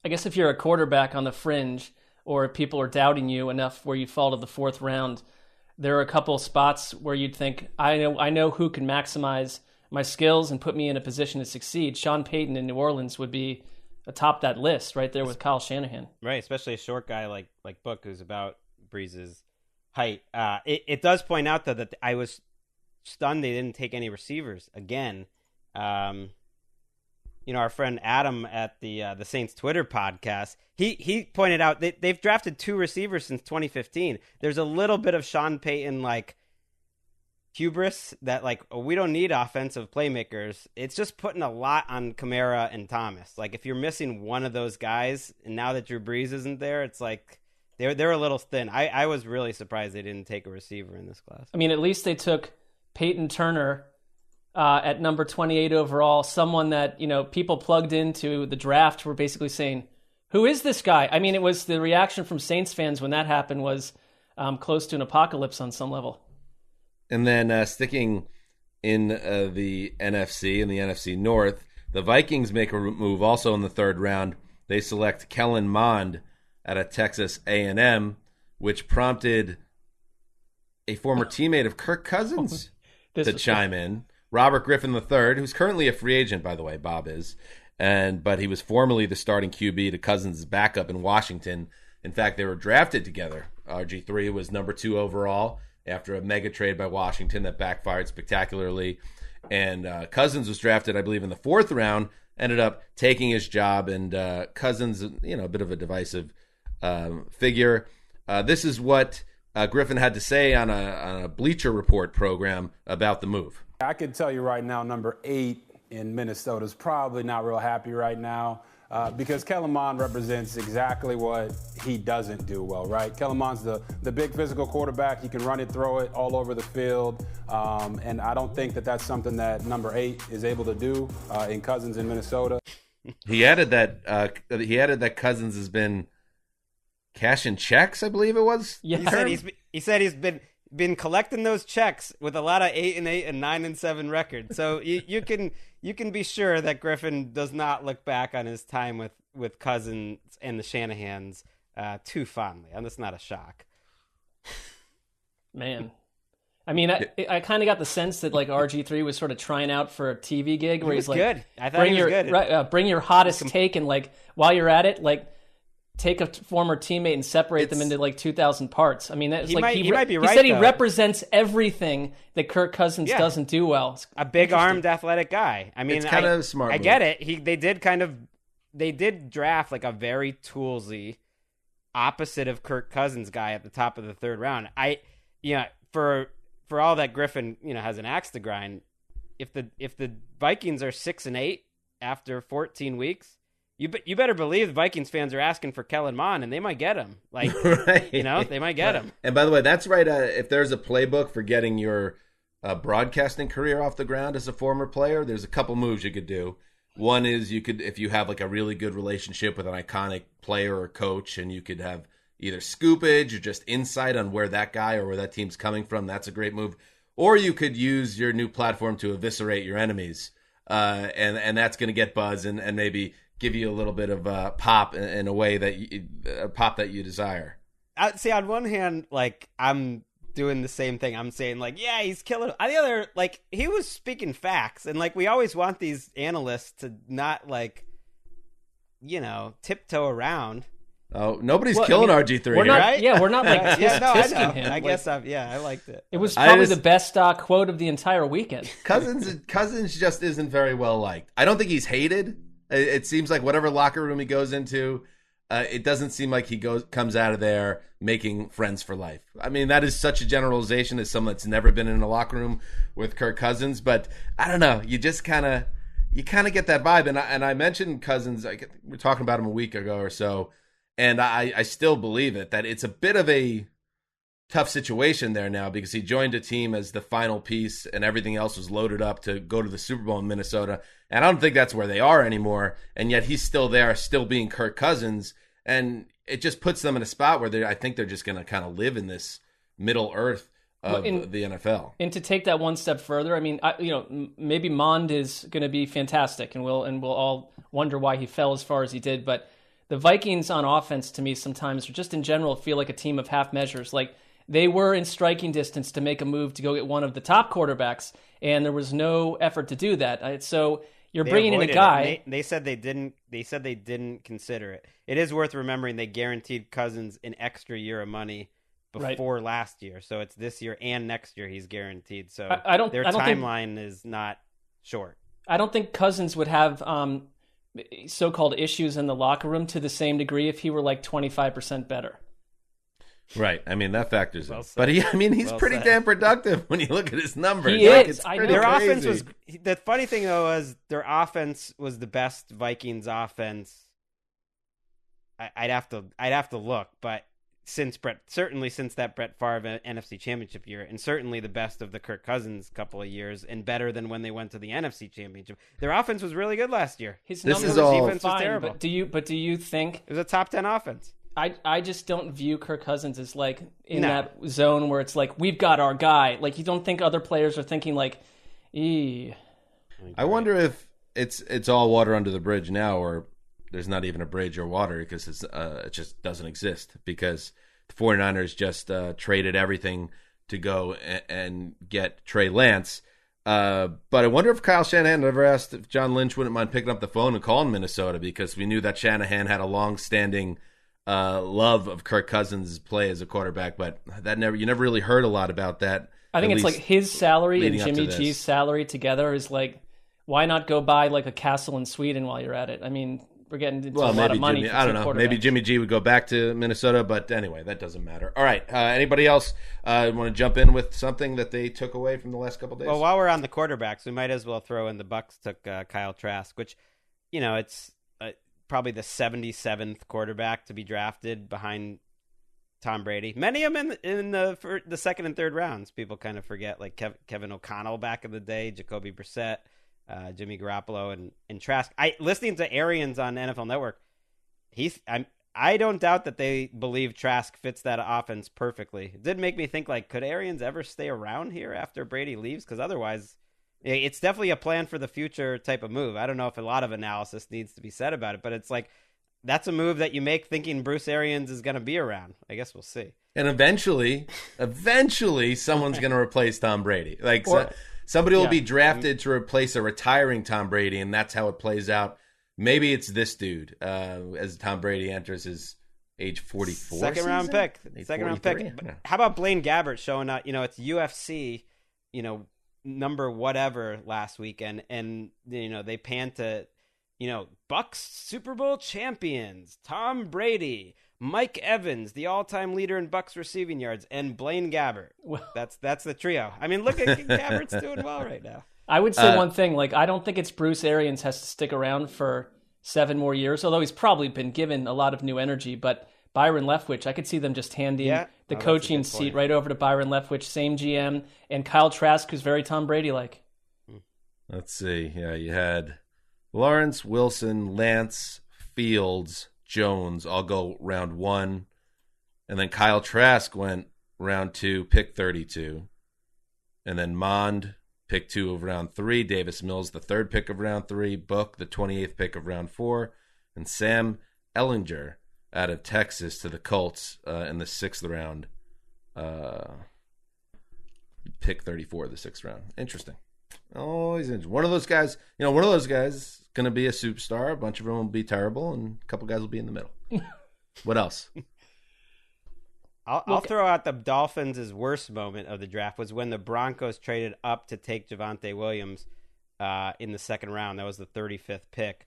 I guess if you're a quarterback on the fringe or if people are doubting you enough where you fall to the 4th round, there are a couple spots where you'd think, I know who can maximize my skills and put me in a position to succeed. Sean Payton in New Orleans would be atop that list right there with Kyle Shanahan. Right, especially a short guy like Book who's about Breeze's height. It does point out, though, that I was stunned they didn't take any receivers again. Our friend Adam at the Saints Twitter podcast, he pointed out that they've drafted 2 receivers since 2015. There's a little bit of Sean Payton hubris that we don't need offensive playmakers. It's just putting a lot on Kamara and Thomas. Like if you're missing one of those guys, and now that Drew Brees isn't there, it's like they're a little thin. I was really surprised they didn't take a receiver in this class. I mean, at least they took Peyton Turner at number 28 overall, someone that, people plugged into the draft were basically saying, who is this guy? I mean, it was the reaction from Saints fans when that happened was close to an apocalypse on some level. And then sticking in the NFC, in the NFC North, the Vikings make a move also in the third round. They select Kellen Mond out of Texas A&M, which prompted a former teammate of Kirk Cousins to chime in. Robert Griffin III, who's currently a free agent, by the way, Bob is, but he was formerly the starting QB to Cousins' backup in Washington. In fact, they were drafted together. RG3 was number 2 overall after a mega trade by Washington that backfired spectacularly. And Cousins was drafted, I believe, in the 4th round, ended up taking his job. And Cousins, a bit of a divisive figure. This is what Griffin had to say on a Bleacher Report program about the move. I can tell you right now, number 8 in Minnesota is probably not real happy right now because Kellen Mond represents exactly what he doesn't do well, right? Kellen Mond's the big physical quarterback. He can run it, throw it all over the field. And I don't think that that's something that number 8 is able to do in Cousins in Minnesota. He added that Cousins has been cashing checks, I believe it was. Yeah. He said he's been collecting those checks with a lot of 8-8 and 9-7 records. So you can be sure that Griffin does not look back on his time with Cousins and the Shanahans too fondly. And that's not a shock. Man. I mean, I kind of got the sense that like RG3 was sort of trying out for a TV gig where he's like, good. I thought he was good. Bring your hottest take, and like while you're at it, like take a former teammate and separate them into like 2,000 parts. I mean, that's he might be right. He said he represents everything that Kirk Cousins doesn't do well. A big-armed, athletic guy. I mean, it's kind of smart. I get it. They did draft like a very toolsy, opposite of Kirk Cousins guy at the top of the 3rd round. For all that Griffin has an axe to grind, if the Vikings are 6-8 after 14 weeks. You better believe the Vikings fans are asking for Kellen Mond, and they might get him. Like, right. They might get him. And by the way, that's right. If there's a playbook for getting your broadcasting career off the ground as a former player, there's a couple moves you could do. One is if you have like a really good relationship with an iconic player or coach, and you could have either scoopage or just insight on where that guy or where that team's coming from. That's a great move. Or you could use your new platform to eviscerate your enemies, and that's going to get buzz and maybe give you a little bit of pop in a way that pop that you desire. See, on one hand, like I'm doing the same thing. I'm saying like, yeah, he's killing. On the other, like he was speaking facts, and like we always want these analysts to not like, tiptoe around. Oh, nobody's killing RG3. We're not, right? Yeah, we're not like I know. him. I guess I liked it. It was probably the best quote of the entire weekend. Cousins just isn't very well liked. I don't think he's hated. It seems like whatever locker room he goes into, it doesn't seem like he comes out of there making friends for life. I mean, that is such a generalization as someone that's never been in a locker room with Kirk Cousins. But I don't know. You just kind of get that vibe. And I mentioned Cousins. We were talking about him a week ago or so, and I still believe it, that it's a bit of a tough situation there now because he joined a team as the final piece and everything else was loaded up to go to the Super Bowl in Minnesota. And I don't think that's where they are anymore. And yet he's still there, still being Kirk Cousins. And it just puts them in a spot where I think they're just going to kind of live in this middle earth of the NFL. And to take that one step further, I mean, maybe Mond is going to be fantastic and we'll all wonder why he fell as far as he did. But the Vikings on offense to me sometimes, or just in general, feel like a team of half measures. Like, they were in striking distance to make a move to go get one of the top quarterbacks, and there was no effort to do that. So you're bringing in a guy. They said they didn't. They said they didn't consider it. It is worth remembering they guaranteed Cousins an extra year of money before last year, so it's this year and next year he's guaranteed. So their timeline is not short. I don't think Cousins would have so-called issues in the locker room to the same degree if he were like 25% better. Right. I mean, that factors in. But he's pretty damn productive when you look at his numbers. He is. Their offense was, the funny thing though was their offense was the best Vikings offense. I'd have to look, but certainly since that Brett Favre NFC Championship year, and certainly the best of the Kirk Cousins couple of years, and better than when they went to the NFC Championship. Their offense was really good last year. His This numbers is all defense was fine, terrible. but do you think It was a top 10 offense. I just don't view Kirk Cousins as like in No. that zone where it's like we've got our guy. Like you don't think other players are thinking like, "Eee." I wonder if it's all water under the bridge now, or there's not even a bridge or water because it just doesn't exist, because the 49ers just traded everything to go and get Trey Lance. But I wonder if Kyle Shanahan ever asked if John Lynch wouldn't mind picking up the phone and calling Minnesota, because we knew that Shanahan had a long-standing love of Kirk Cousins' play as a quarterback, but you never really heard a lot about that. I think it's like his salary and leading up to Jimmy this. G's salary together is like, why not go buy like a castle in Sweden while you're at it? I mean, we're getting into a lot of money. Jimmy, for I two don't know. quarterbacks. Maybe Jimmy G would go back to Minnesota, but anyway, that doesn't matter. All right. Anybody else want to jump in with something that they took away from the last couple days? Well, while we're on the quarterbacks, we might as well throw in the Bucs took Kyle Trask, which, it's probably the 77th quarterback to be drafted behind Tom Brady. Many of them in the second and third rounds. People kind of forget, like Kevin O'Connell back in the day, Jacoby Brissett, Jimmy Garoppolo, and Trask. Listening to Arians on NFL Network, I don't doubt that they believe Trask fits that offense perfectly. It did make me think, like, could Arians ever stay around here after Brady leaves? Because otherwise, it's definitely a plan for the future type of move. I don't know if a lot of analysis needs to be said about it, but it's like, that's a move that you make thinking Bruce Arians is going to be around. I guess we'll see. And eventually, someone's going to replace Tom Brady. Like, somebody will be drafted to replace a retiring Tom Brady, and that's how it plays out. Maybe it's this dude as Tom Brady enters his age 44 Second round pick. Yeah. How about Blaine Gabbert showing up? It's UFC, number whatever last weekend, and they pan to, Bucks Super Bowl champions, Tom Brady, Mike Evans, the all-time leader in Bucks receiving yards, and Blaine Gabbert. That's the trio. I mean, look at Gabbert's doing well right now. I would say one thing, like, I don't think it's Bruce Arians has to stick around for 7 more years, although he's probably been given a lot of new energy. But Byron Leftwich, I could see them just handing the coaching seat right over to Byron Leftwich, same GM, and Kyle Trask, who's very Tom Brady-like. Let's see. Yeah, you had Lawrence, Wilson, Lance, Fields, Jones all go round 1. And then Kyle Trask went round 2, pick 32. And then Mond, pick 2 of round 3. Davis Mills, the 3rd pick of round 3. Book, the 28th pick of round 4. And Sam Ehlinger out of Texas to the Colts in the 6th round. Pick 34 of the 6th round. Interesting. Always interesting. One of those guys is going to be a superstar. A bunch of them will be terrible, and a couple guys will be in the middle. What else? I'll throw out the Dolphins' worst moment of the draft was when the Broncos traded up to take Javonte Williams in the 2nd round. That was the 35th pick.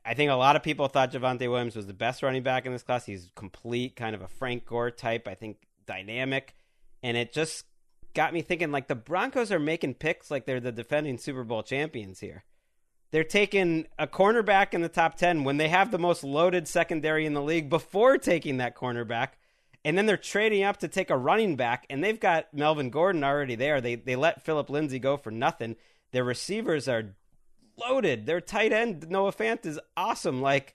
I think a lot of people thought Javonte Williams was the best running back in this class. He's complete, kind of a Frank Gore type, I think dynamic. And it just got me thinking, like, the Broncos are making picks like they're the defending Super Bowl champions here. They're taking a cornerback in the top 10 when they have the most loaded secondary in the league before taking that cornerback. And then they're trading up to take a running back, and they've got Melvin Gordon already there. They let Phillip Lindsay go for nothing. Their receivers are loaded. Their tight end, Noah Fant, is awesome. Like,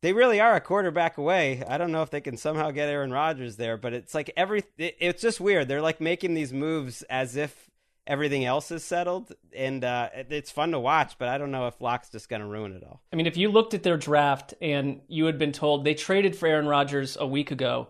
they really are a quarterback away. I don't know if they can somehow get Aaron Rodgers there, but it's like it's just weird. They're like making these moves as if everything else is settled, and it's fun to watch, but I don't know if Locke's just going to ruin it all. I mean, if you looked at their draft and you had been told they traded for Aaron Rodgers a week ago,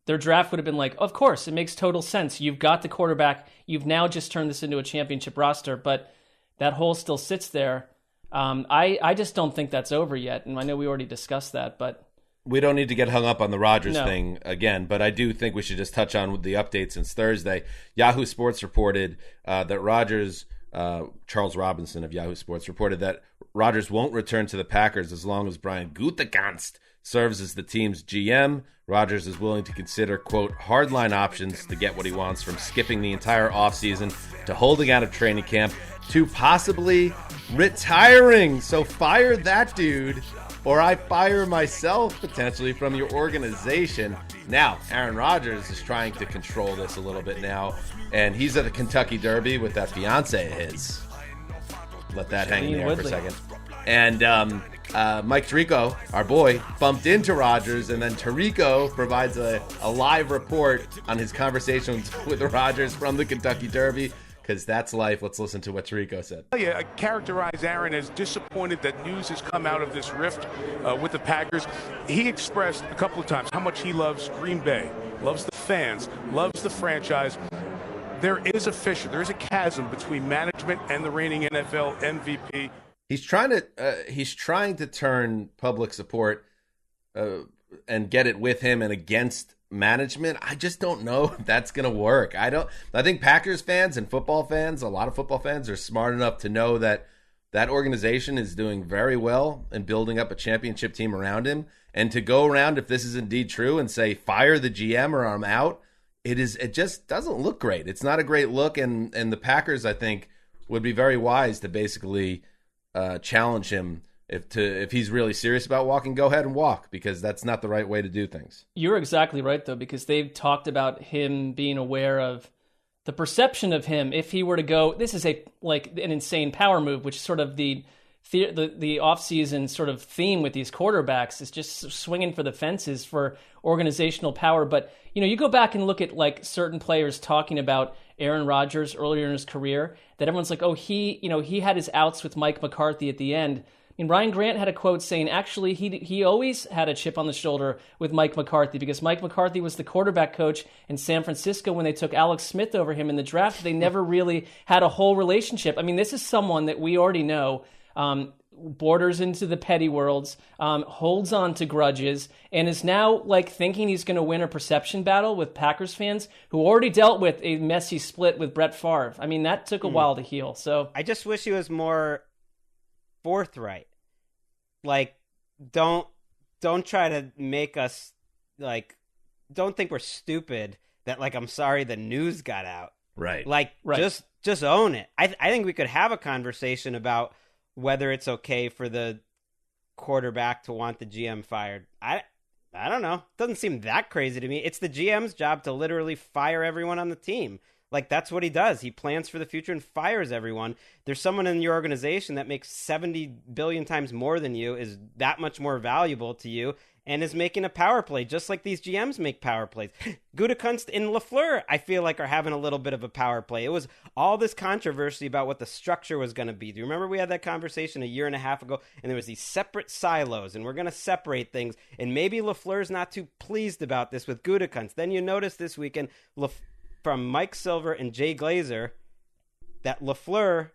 their draft would have been like, of course, it makes total sense. You've got the quarterback. You've now just turned this into a championship roster, but that hole still sits there. I just don't think that's over yet, and I know we already discussed that, but we don't need to get hung up on the Rodgers thing again, but I do think we should just touch on the updates since Thursday. Yahoo Sports reported that Rodgers, Charles Robinson of Yahoo Sports, reported that Rodgers won't return to the Packers as long as Brian Gutekunst serves as the team's GM. Rodgers is willing to consider, quote, hardline options to get what he wants, from skipping the entire offseason to holding out of training camp to possibly retiring. So fire that dude, or I fire myself potentially from your organization. Now, Aaron Rodgers is trying to control this a little bit now, and he's at the Kentucky Derby with that fiance of his. Let that hang there for a second. And Mike Tirico, our boy, bumped into Rodgers, and then Tirico provides a live report on his conversations with Rodgers from the Kentucky Derby, because that's life. Let's listen to what Tirico said. I characterize Aaron as disappointed that news has come out of this rift with the Packers. He expressed a couple of times how much he loves Green Bay, loves the fans, loves the franchise. There is a fissure. There is a chasm between management and the reigning NFL MVP. He's trying to turn public support and get it with him and against management. I just don't know if that's going to work. I think Packers fans and football fans, a lot of football fans, are smart enough to know that that organization is doing very well in building up a championship team around him. And to go around, if this is indeed true, and say, fire the GM or I'm out, it just doesn't look great. It's not a great look. And the Packers, I think, would be very wise to basically challenge him if he's really serious about walking. Go ahead and walk, because that's not the right way to do things. You're exactly right, though, because they've talked about him being aware of the perception of him if he were to go. This is an insane power move, which is sort of the offseason sort of theme with these quarterbacks, is just swinging for the fences for organizational power. But you go back and look at like certain players talking about Aaron Rodgers earlier in his career, that everyone's like, oh, he had his outs with Mike McCarthy at the end. And Ryan Grant had a quote saying, actually, he always had a chip on the shoulder with Mike McCarthy, because Mike McCarthy was the quarterback coach in San Francisco when they took Alex Smith over him in the draft. They never really had a whole relationship. I mean, this is someone that we already know borders into the petty worlds, holds on to grudges, and is now like thinking he's going to win a perception battle with Packers fans who already dealt with a messy split with Brett Favre. I mean, that took a while to heal. So I just wish he was more forthright. Like, don't try to make us like, don't think we're stupid that like, I'm sorry the news got out. Right. Like, right. Just own it. I think we could have a conversation about whether it's okay for the quarterback to want the GM fired. I don't know. It doesn't seem that crazy to me. It's the GM's job to literally fire everyone on the team. Like, that's what he does. He plans for the future and fires everyone. There's someone in your organization that makes 70 billion times more than you, is that much more valuable to you, and is making a power play, just like these GMs make power plays. Gutekunst and LaFleur, I feel like, are having a little bit of a power play. It was all this controversy about what the structure was going to be. Do you remember we had that conversation a year and a half ago, and there was these separate silos, and we're going to separate things, and maybe LaFleur's not too pleased about this with Gutekunst. Then you notice this weekend, from Mike Silver and Jay Glazer, that LaFleur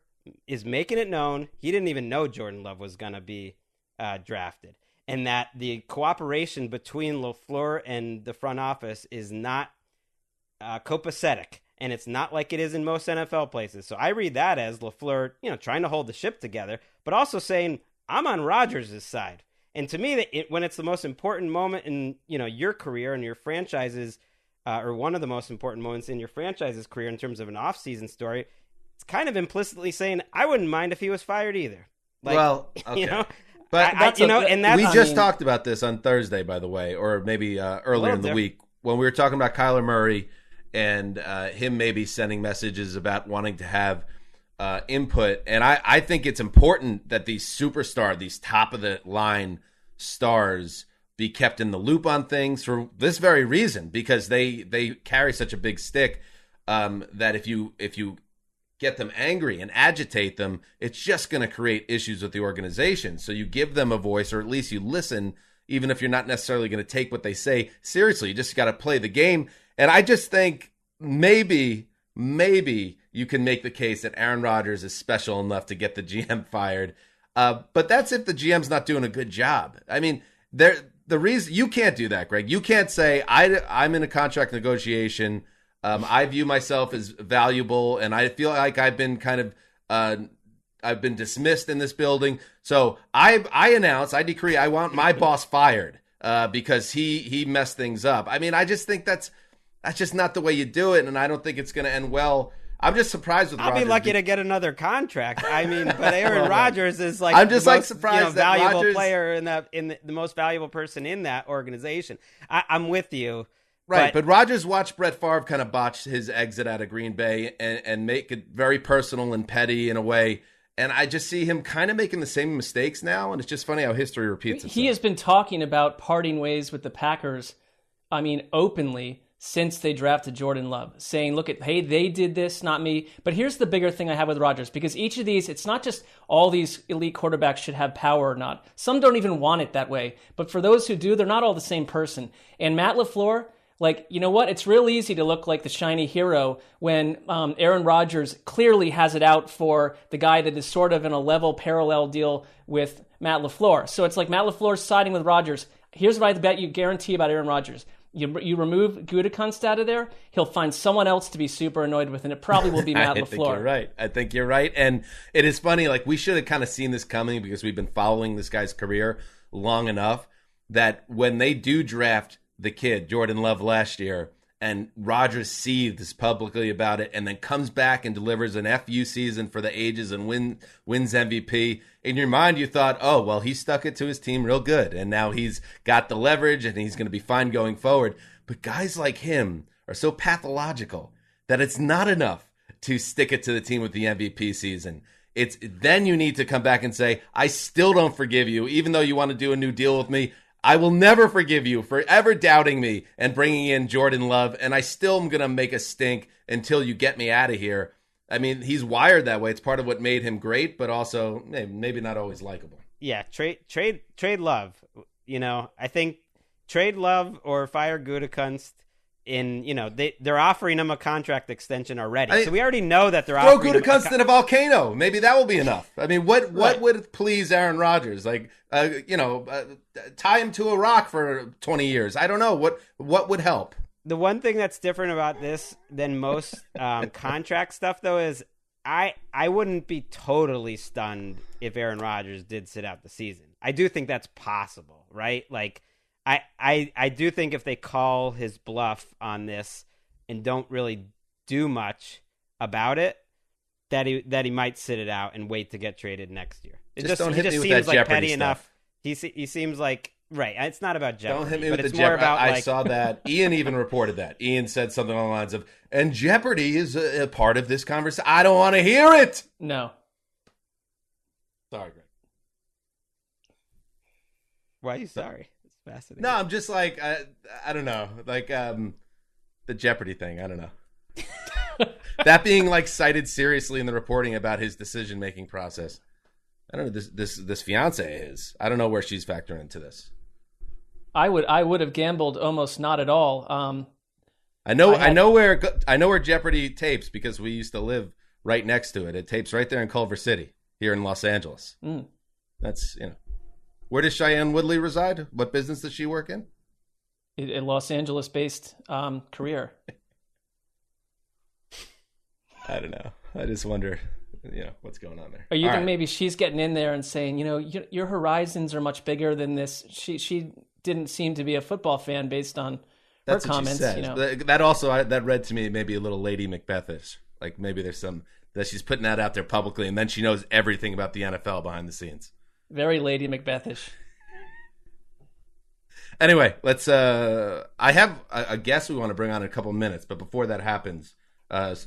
is making it known he didn't even know Jordan Love was going to be drafted, and that the cooperation between LaFleur and the front office is not copacetic, and it's not like it is in most NFL places. So I read that as LaFleur, trying to hold the ship together, but also saying, I'm on Rodgers' side. And to me, when it's the most important moment in your career and your franchise's, or one of the most important moments in your franchise's career in terms of an offseason story, it's kind of implicitly saying, I wouldn't mind if he was fired either. Like, well, okay. But we just talked about this on Thursday, by the way, or maybe earlier in the week, when we were talking about Kyler Murray and him maybe sending messages about wanting to have input. And I think it's important that these superstars, these top of the line stars, be kept in the loop on things for this very reason, because they carry such a big stick that if you get them angry and agitate them, it's just going to create issues with the organization. So you give them a voice, or at least you listen, even if you're not necessarily going to take what they say seriously. You just got to play the game. And I just think maybe you can make the case that Aaron Rodgers is special enough to get the GM fired. But that's if the GM's not doing a good job. I mean, the reason you can't do that, Greg, you can't say I'm in a contract negotiation. I view myself as valuable, and I feel like I've been I've been dismissed in this building. So I decree I want my boss fired because he messed things up. I mean, I just think that's just not the way you do it, and I don't think it's going to end well. I'm just surprised with Rodgers. I'll be lucky to get another contract. I mean, but Aaron Rodgers is like I'm just the like most, surprised that valuable Rodgers... player in the most valuable person in that organization. I'm with you Right, but Rodgers watched Brett Favre kind of botch his exit out of Green Bay and make it very personal and petty in a way. And I just see him kind of making the same mistakes now, and it's just funny how history repeats itself. He has been talking about parting ways with the Packers, openly, since they drafted Jordan Love, saying, look, hey, they did this, not me. But here's the bigger thing I have with Rodgers, because each of these, it's not just all these elite quarterbacks should have power or not. Some don't even want it that way. But for those who do, they're not all the same person. And Matt LaFleur, you know what? It's real easy to look like the shiny hero when Aaron Rodgers clearly has it out for the guy that is sort of in a level parallel deal with Matt LaFleur. So it's like Matt LaFleur's siding with Rodgers. Here's what I bet you guarantee about Aaron Rodgers. You remove Gutekunst out of there, he'll find someone else to be super annoyed with, and it probably will be Matt LaFleur. I think you're right. And it is funny, we should have kind of seen this coming because we've been following this guy's career long enough that when they do draft the kid, Jordan Love, last year, and Rodgers seethes publicly about it and then comes back and delivers an FU season for the ages and wins MVP, in your mind you thought, oh, well, he stuck it to his team real good, and now he's got the leverage and he's going to be fine going forward. But guys like him are so pathological that it's not enough to stick it to the team with the MVP season. It's then you need to come back and say, I still don't forgive you, even though you want to do a new deal with me. I will never forgive you for ever doubting me and bringing in Jordan Love, and I still am going to make a stink until you get me out of here. I mean, he's wired that way. It's part of what made him great, but also maybe not always likable. Yeah, trade Love. I think trade Love or fire Gutekunst. They're offering him a contract extension already, so we already know that they're offering him Gutekunst in a volcano. Maybe that will be enough. I mean, what would please Aaron Rodgers? Tie him to a rock for 20 years. I don't know what would help. The one thing that's different about this than most contract stuff, though, is I wouldn't be totally stunned if Aaron Rodgers did sit out the season. I do think that's possible, right? I do think if they call his bluff on this and don't really do much about it, that he might sit it out and wait to get traded next year. He just seems like petty enough. He seems like right. It's not about jeopardy. Don't hit me but with it's the more jeopardy. about I saw that. Ian even reported that. Ian said something along the lines of, "And jeopardy is a part of this conversation." I don't want to hear it. No. Sorry, Greg. Why are you sorry? It's fascinating. No, I'm just I don't know. The jeopardy thing. I don't know. That being cited seriously in the reporting about his decision-making process. I don't know. This fiance is. I don't know where she's factoring into this. I would have gambled almost not at all. I know where Jeopardy tapes because we used to live right next to it. It tapes right there in Culver City here in Los Angeles. Mm. That's Where does Cheyenne Woodley reside? What business does she work in? A Los Angeles-based career. I don't know. I just wonder, what's going on there. Or you think maybe she's getting in there and saying, your horizons are much bigger than this. She didn't seem to be a football fan based on her comments. That also that read to me maybe a little Lady Macbethish. Maybe there's some that she's putting that out there publicly, and then she knows everything about the NFL behind the scenes. Very Lady Macbethish. Anyway, let's. I have a guest we want to bring on in a couple of minutes, but before that happens,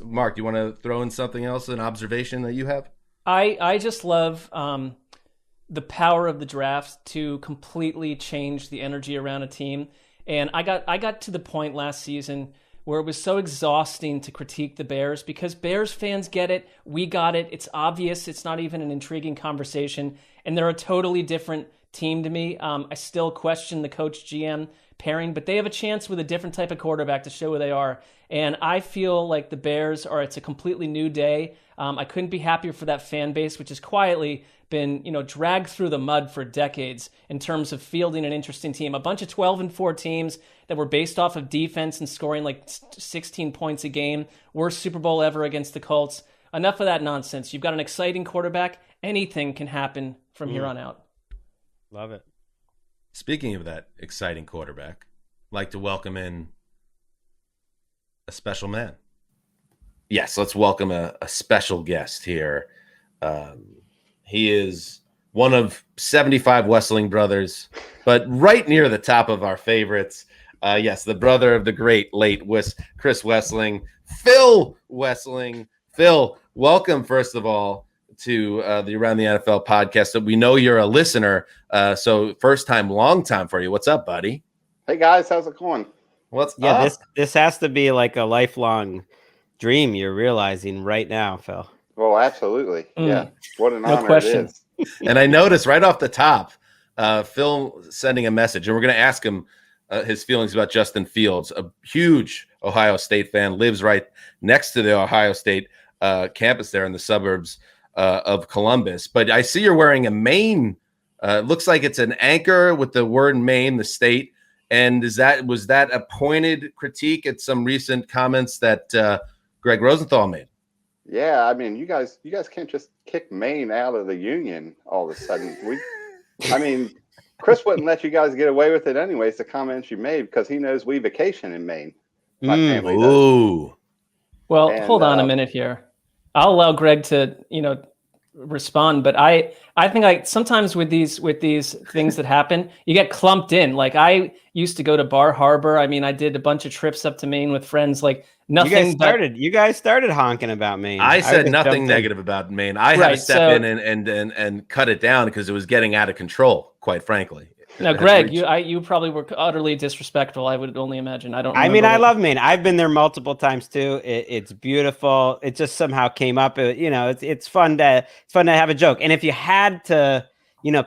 Mark, do you want to throw in something else, an observation that you have? I just love the power of the draft to completely change the energy around a team. And I got to the point last season where it was so exhausting to critique the Bears because Bears fans get it. We got it. It's obvious. It's not even an intriguing conversation. And they're a totally different team to me. I still question the coach GM pairing, but they have a chance with a different type of quarterback to show who they are. And I feel like the Bears it's a completely new day. I couldn't be happier for that fan base, which has quietly been, dragged through the mud for decades in terms of fielding an interesting team. A bunch of 12-4 teams that were based off of defense and scoring 16 points a game. Worst Super Bowl ever against the Colts. Enough of that nonsense. You've got an exciting quarterback. Anything can happen from here on out. Love it. Speaking of that exciting quarterback, I'd like to welcome in a special man. Yes, let's welcome a special guest here. He is one of 75 Wesseling brothers, but right near the top of our favorites. Yes, the brother of the great late Chris Wesseling, Phil Wesseling. Phil, welcome, first of all, to the Around the NFL podcast. So we know you're a listener, so first time, long time for you. What's up, buddy? Hey, guys. How's it going? What's up? This has to be like a lifelong dream you're realizing right now, Phil. Well, absolutely. Yeah. What an honor question. it is. And I noticed right off the top, Phil sending a message, and we're going to ask him his feelings about Justin Fields, a huge Ohio State fan, lives right next to the Ohio State campus there in the suburbs of Columbus. But I see you're wearing a Maine. Looks like it's an anchor with the word Maine, the state. And was that a pointed critique at some recent comments that Gregg Rosenthal made? Yeah. I mean, you guys can't just kick Maine out of the union all of a sudden. Chris wouldn't let you guys get away with it anyways, the comments you made, because he knows we vacation in Maine. My family does. Ooh. Well, And, hold on a minute here. I'll allow Gregg to, respond, but I think sometimes with these things that happen, you get clumped in. Like, I used to go to Bar Harbor. I mean, I did a bunch of trips up to Maine with friends. Like, nothing. You guys started honking about Maine. I said just nothing jumped negative about Maine. I had to step in and cut it down because it was getting out of control, quite frankly. Now, Gregg, you probably were utterly disrespectful, I would only imagine. I love Maine. I've been there multiple times too. It's beautiful. It just somehow came up. It's fun to have a joke. And if you had to,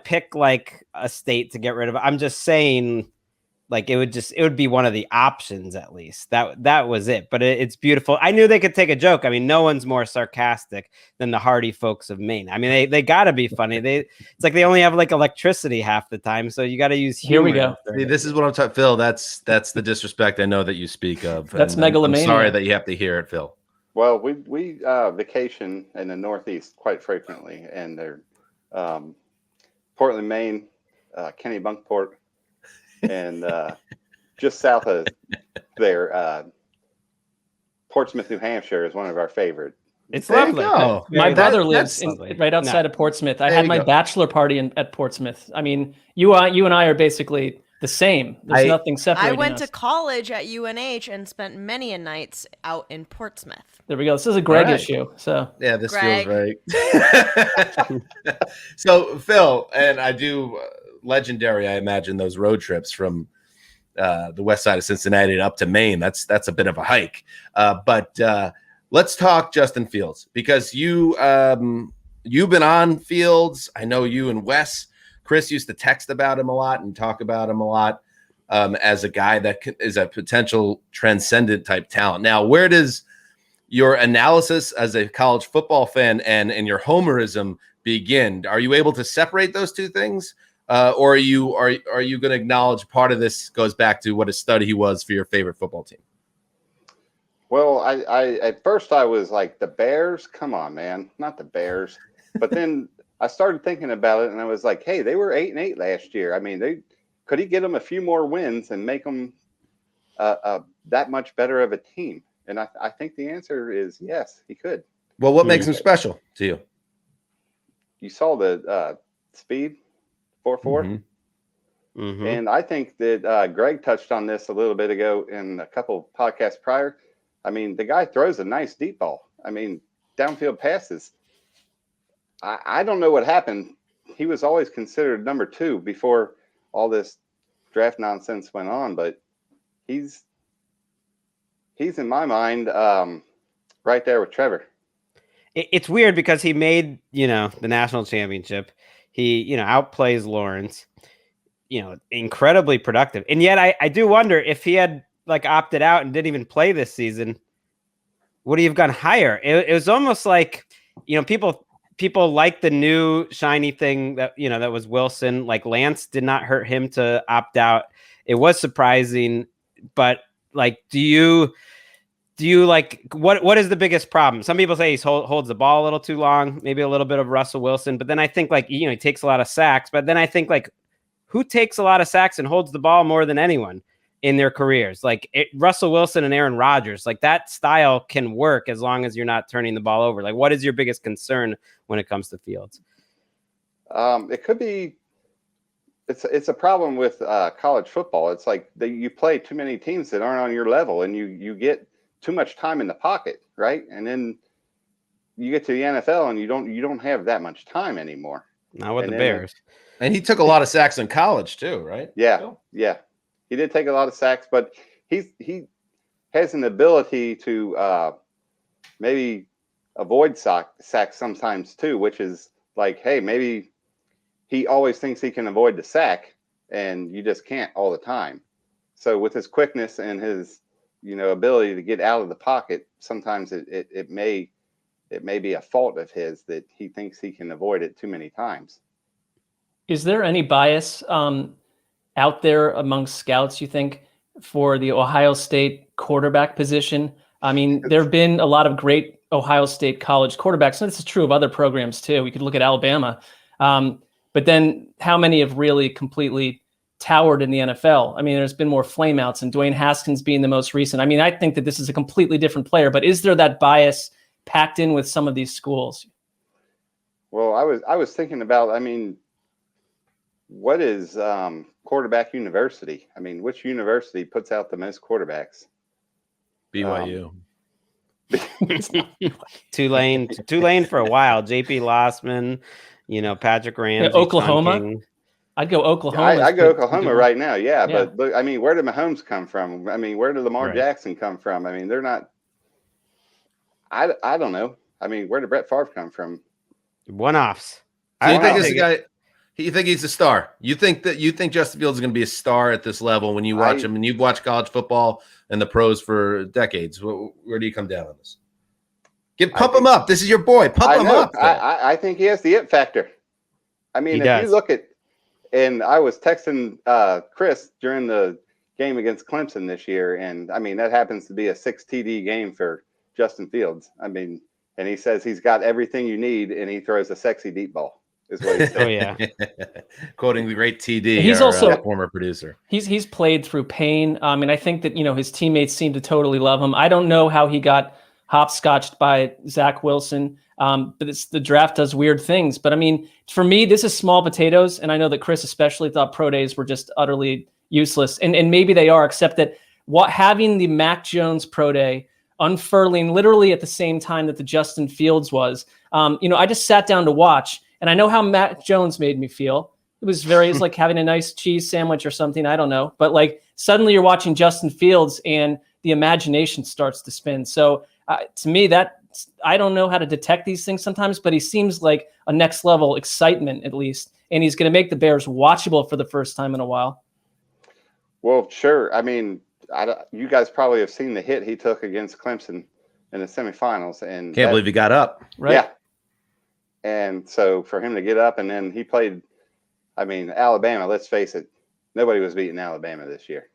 pick like a state to get rid of, I'm just saying, like, it would be one of the options at least. That was it. But it's beautiful. I knew they could take a joke. I mean, no one's more sarcastic than the hardy folks of Maine. I mean, they got to be funny. It's like they only have like electricity half the time, so you got to use humor. Here we go. See, this is what I'm talking, Phil. That's the disrespect I know that you speak of. That's and megalomania. I'm sorry that you have to hear it, Phil. Well, we vacation in the Northeast quite frequently, and they're Portland, Maine, Kennebunkport, and just south of there, Portsmouth, New Hampshire is one of our favorite. It's lovely. My brother lives right outside of Portsmouth. I had my bachelor party at Portsmouth. I mean, you and I are basically the same. There's nothing separating I went us. to college at UNH and spent many a nights out in Portsmouth. There we go. This is a Gregg issue. So yeah, this Gregg. feels right. So Phil, and I do legendary, I imagine, those road trips from the west side of Cincinnati up to Maine. That's a bit of a hike. But let's talk Justin Fields, because you've been on Fields. I know you and Chris used to text about him a lot and talk about him a lot as a guy that is a potential transcendent type talent. Now, where does your analysis as a college football fan and your homerism begin? Are you able to separate those two things? Or are you going to acknowledge part of this goes back to what a stud he was for your favorite football team? Well, I at first I was like, the Bears? Come on, man, not the Bears. But then I started thinking about it, and I was like, hey, they were 8-8 last year. I mean, could he get them a few more wins and make them that much better of a team? And I think the answer is yes, he could. Well, what makes him special to you? You saw the speed. 4.4. Mm-hmm. And I think that Gregg touched on this a little bit ago in a couple podcasts prior. I mean, the guy throws a nice deep ball. I mean, downfield passes. I don't know what happened. He was always considered number 2 before all this draft nonsense went on, but he's in my mind right there with Trevor. It's weird because he made, the national championship. He, outplays Lawrence, incredibly productive. And yet I do wonder if he had like opted out and didn't even play this season, would he have gone higher? It was almost like, people like the new shiny thing that, that was Wilson. Like, Lance did not hurt him to opt out. It was surprising, but like, do you like what is the biggest problem? Some people say he holds the ball a little too long, maybe a little bit of Russell Wilson, but then I think like, he takes a lot of sacks, but then I think like, who takes a lot of sacks and holds the ball more than anyone in their careers? Like Russell Wilson and Aaron Rodgers, like that style can work as long as you're not turning the ball over. Like, what is your biggest concern when it comes to Fields? It could be it's a problem with college football. It's like you play too many teams that aren't on your level, and you get too much time in the pocket, right? And then you get to the NFL, and you don't have that much time anymore. Not with the Bears. And he took a lot of sacks in college too, right? Yeah, yeah. He did take a lot of sacks, but he has an ability to maybe avoid sacks sometimes too, which is like, hey, maybe he always thinks he can avoid the sack, and you just can't all the time. So with his quickness and his, ability to get out of the pocket, sometimes it may be a fault of his that he thinks he can avoid it too many times. Is there any bias out there amongst scouts, you think, for the Ohio State quarterback position? I mean, there have been a lot of great Ohio State college quarterbacks, and this is true of other programs too. We could look at Alabama. But then how many have really completely towered in the NFL? I mean, there's been more flameouts, and Dwayne Haskins being the most recent. I mean, I think that this is a completely different player, but is there that bias packed in with some of these schools? Well, I was thinking about, what is quarterback university? I mean, which university puts out the most quarterbacks? BYU. Tulane for a while. JP Lossman, Patrick Ramsey. Oklahoma. I'd go Oklahoma. I go Oklahoma right now. Yeah. But look, where did Mahomes come from? Where did Lamar Jackson come from? They're not. I don't know. Where did Brett Favre come from? One-offs. So you think this guy? You think he's a star? You think Justin Fields is going to be a star at this level when you watch him, and you've watched college football and the pros for decades? Where do you come down on this? Pump him up. This is your boy. Pump him up. I think he has the it factor. If you look at, and I was texting Chris during the game against Clemson this year, and that happens to be a 6 TD game for Justin Fields. And he says he's got everything you need, and he throws a sexy deep ball. Is what he said. Oh yeah, quoting the great TD. He's also a former producer. He's played through pain. I think that his teammates seem to totally love him. I don't know how he got hopscotched by Zach Wilson, but the draft does weird things. But for me, this is small potatoes, and I know that Chris especially thought pro days were just utterly useless, and maybe they are, except that having the Mac Jones pro day unfurling literally at the same time that the Justin Fields was, I just sat down to watch. And I know how Mac Jones made me feel. It was like having a nice cheese sandwich or something. I don't know. But suddenly you're watching Justin Fields and the imagination starts to spin. So to me, I don't know how to detect these things sometimes, but he seems like a next level excitement at least. And he's going to make the Bears watchable for the first time in a while. Well, sure. You guys probably have seen the hit he took against Clemson in the semifinals. And can't believe he got up. Right. Yeah. And so for him to get up, and then he played, Alabama, let's face it, nobody was beating Alabama this year.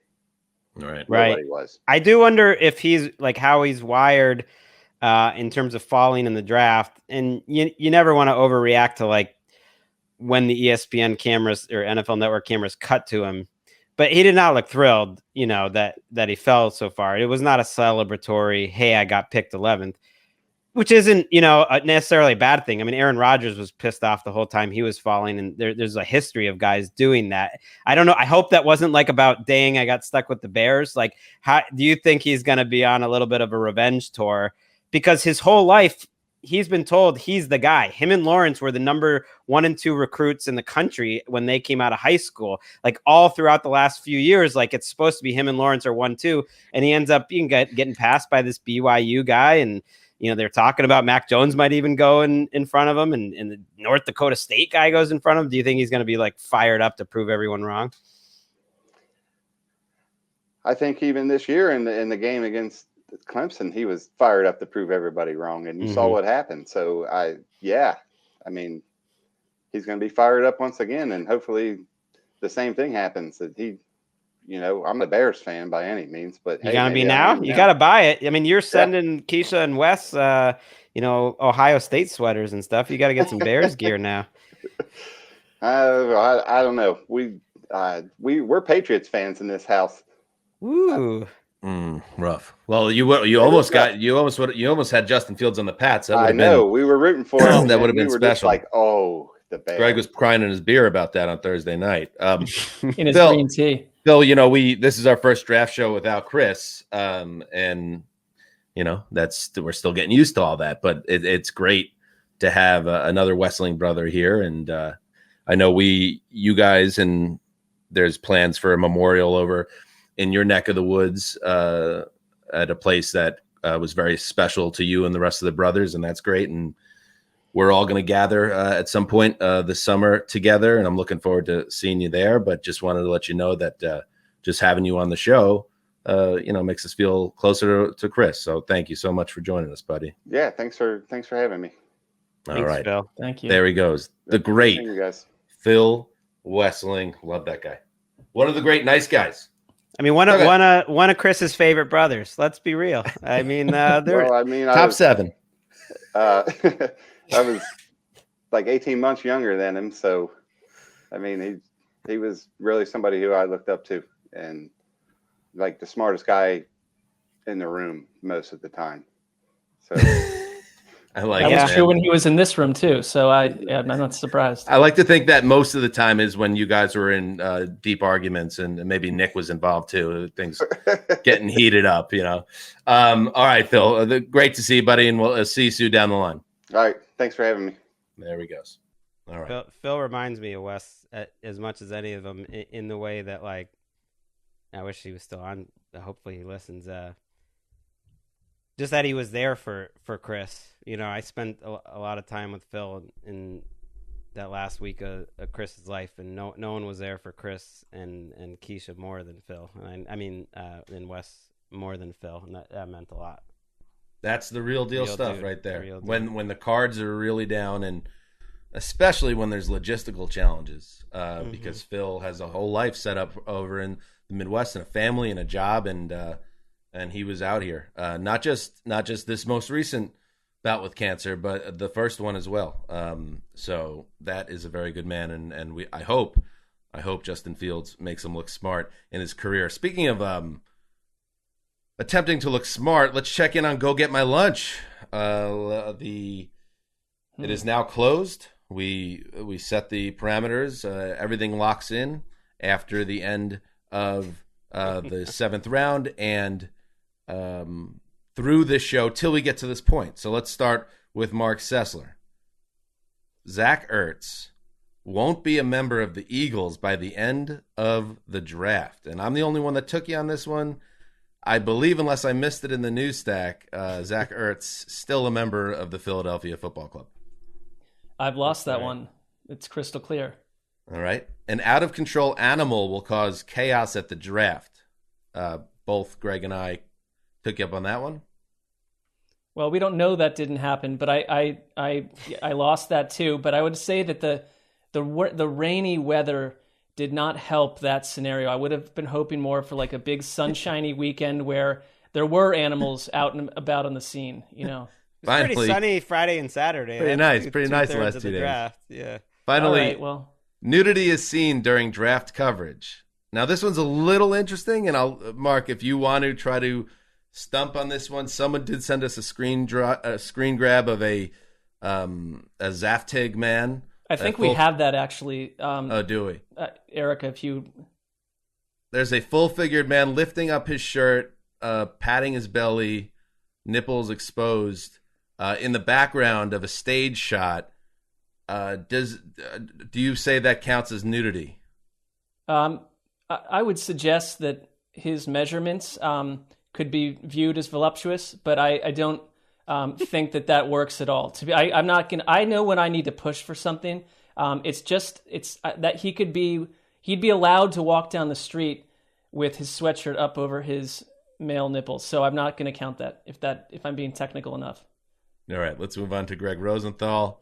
Right. Nobody was. I do wonder if he's how he's wired in terms of falling in the draft. And you never want to overreact to when the ESPN cameras or NFL Network cameras cut to him. But he did not look thrilled, that he fell so far. It was not a celebratory, hey, I got picked 11th. Which isn't, necessarily a bad thing. Aaron Rodgers was pissed off the whole time he was falling, and there's a history of guys doing that. I don't know. I hope that wasn't about, dang, I got stuck with the Bears. How do you think he's going to be on a little bit of a revenge tour? Because his whole life, he's been told he's the guy. Him and Lawrence were the number 1 and 2 recruits in the country when they came out of high school. All throughout the last few years, it's supposed to be him and Lawrence are 1-2, and he ends up getting passed by this BYU guy, and they're talking about Mac Jones might even go in front of him, and the North Dakota State guy goes in front of him. Do you think he's going to be fired up to prove everyone wrong? I think even this year in the game against Clemson, he was fired up to prove everybody wrong, and you saw what happened. So he's going to be fired up once again, and hopefully the same thing happens that he. I'm a Bears fan by any means, but you gotta be now. You gotta buy it. You're sending Keisha and Wes, Ohio State sweaters and stuff. You got to get some Bears gear now. I don't know. We're Patriots fans in this house. Ooh, rough. Well, you almost had Justin Fields on the Pats. I know we were rooting for him. That would have been we were special. just the bear. Gregg was crying in his beer about that on Thursday night. In his green tea. Phil, this is our first draft show without Chris, and we're still getting used to all that. But it's great to have another Wesseling brother here, and I know you guys, and there's plans for a memorial over in your neck of the woods at a place that was very special to you and the rest of the brothers, and that's great. And we're all going to gather at some point this summer together, and I'm looking forward to seeing you there. But just wanted to let you know that just having you on the show, makes us feel closer to Chris. So thank you so much for joining us, buddy. Yeah, thanks for having me. All right, Phil. Thank you. There he goes, the great Thank you guys. Phil Wesseling. Love that guy. One of the great nice guys. I mean, one of Chris's favorite brothers. Let's be real. I mean, they're top 7. I was like 18 months younger than him, so I mean, he was really somebody who I looked up to, and like the smartest guy in the room most of the time. So I like that it, was true when he was in this room too. So I'm not surprised. I like to think that most of the time is when you guys were in deep arguments, and maybe Nick was involved too. Things getting heated up, All right, Phil. Great to see you, buddy, and we'll see you soon down the line. all right, thanks for having me. There he goes. All right. Phil reminds me of Wes as much as any of them in the way that, like, I wish he was still on. Hopefully he listens. Just that he was there for Chris. I spent a lot of time with Phil in that last week of Chris's life, and no one was there for Chris and Keisha more than Phil. And Wes more than Phil, and that meant a lot. That's the real deal stuff right there. Real deal. When the cards are really down, and especially when there's logistical challenges, because Phil has a whole life set up over in the Midwest, and a family and a job, and he was out here. Not just this most recent bout with cancer, but the first one as well. So that is a very good man, and I hope Justin Fields makes him look smart in his career. Speaking of attempting to look smart, let's check in on Go Get My Lunch. It is now closed. We set the parameters. Everything locks in after the end of the 7th round, and through this show till we get to this point. So let's start with Marc Sessler. Zach Ertz won't be a member of the Eagles by the end of the draft. And I'm the only one that took you on this one. I believe, unless I missed it in the news stack, Zach Ertz still a member of the Philadelphia Football Club. I've lost that one. It's crystal clear. All right. An out-of-control animal will cause chaos at the draft. Both Gregg and I took you up on that one. Well, we don't know that didn't happen, but I lost that too. But I would say that the rainy weather did not help that scenario. I would have been hoping more for like a big sunshiny weekend where there were animals out and about on the scene. It's pretty sunny Friday and Saturday. Pretty nice the last 2 days. Draft. Yeah. Finally, right, well, nudity is seen during draft coverage. Now, this one's a little interesting, and Mark, if you want to try to stump on this one, someone did send us a screen grab of a Zaftig man. I think we have that actually. Oh, do we? Erica, if you... There's a full-figured man lifting up his shirt, patting his belly, nipples exposed, in the background of a stage shot. Do you say that counts as nudity? I would suggest that his measurements could be viewed as voluptuous, but I don't think that works at all. I'm not gonna. I know when I need to push for something. It's that he'd be allowed to walk down the street with his sweatshirt up over his male nipples. So I'm not going to count that if I'm being technical enough. All right, let's move on to Gregg Rosenthal.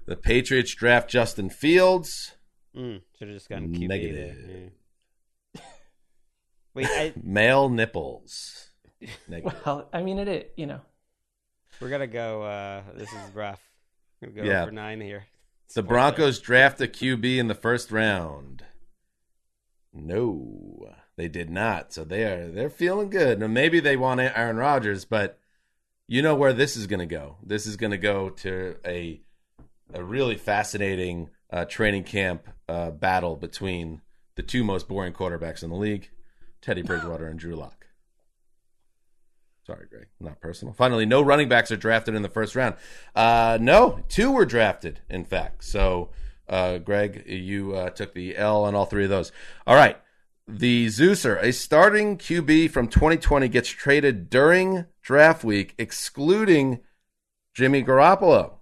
The Patriots draft Justin Fields. Should have just gotten QB. Negative. Yeah. Wait, male nipples. Negative. Well, I mean We're gonna go. This is rough. We're gonna go for 9 here. The Broncos draft a QB in the first round. No, they did not. So they're feeling good. Now maybe they want Aaron Rodgers, but you know where this is going to go. This is going to go to a a really fascinating training camp battle between the two most boring quarterbacks in the league, Teddy Bridgewater and Drew Lock. Sorry, Greg, not personal. Finally, no running backs are drafted in the first round. No, 2 were drafted, in fact. So, Greg, you took the L on all 3 of those. All right. The Zeuser, a starting QB from 2020 gets traded during draft week, excluding Jimmy Garoppolo.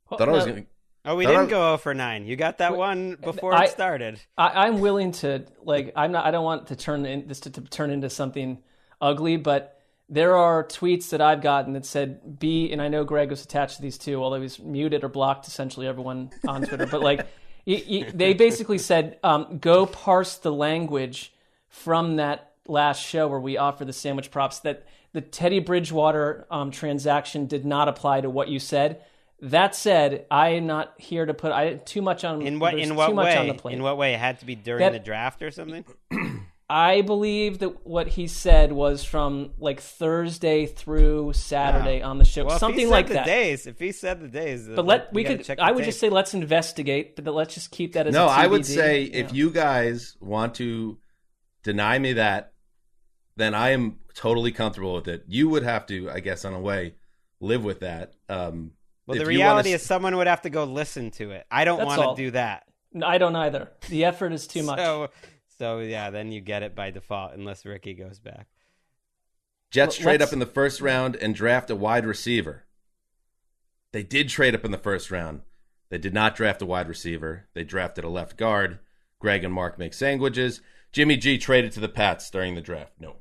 Thought I was going to... Oh, we didn't go 0 for 9. You got that one before it started. I'm willing to, like, I don't want to turn this to turn into something ugly, but there are tweets that I've gotten that said B, and I know Greg was attached to these too, although he's muted or blocked essentially everyone on Twitter. But like, they basically said, go parse the language from that last show where we offer the sandwich props, that the Teddy Bridgewater transaction did not apply to what you said. That said, I am not here to put too much on. In what way? On the plate. In what way? It had to be during the draft or something? I believe that what he said was from like Thursday through Saturday on the show, well, something like that. If he said the days, but I would just say let's investigate, but let's just keep that as a TBD. I would say if you guys want to deny me that, then I am totally comfortable with it. You would have to, I guess, in a way, live with that. Well, the reality is someone would have to go listen to it. I don't want to do that. I don't either. The effort is too much. So yeah, then you get it by default unless Ricky goes back. Jets trade up in the first round and draft a wide receiver. They did trade up in the first round. They did not draft a wide receiver. They drafted a left guard. Gregg and Mark make sandwiches. Jimmy G traded to the Pats during the draft. No.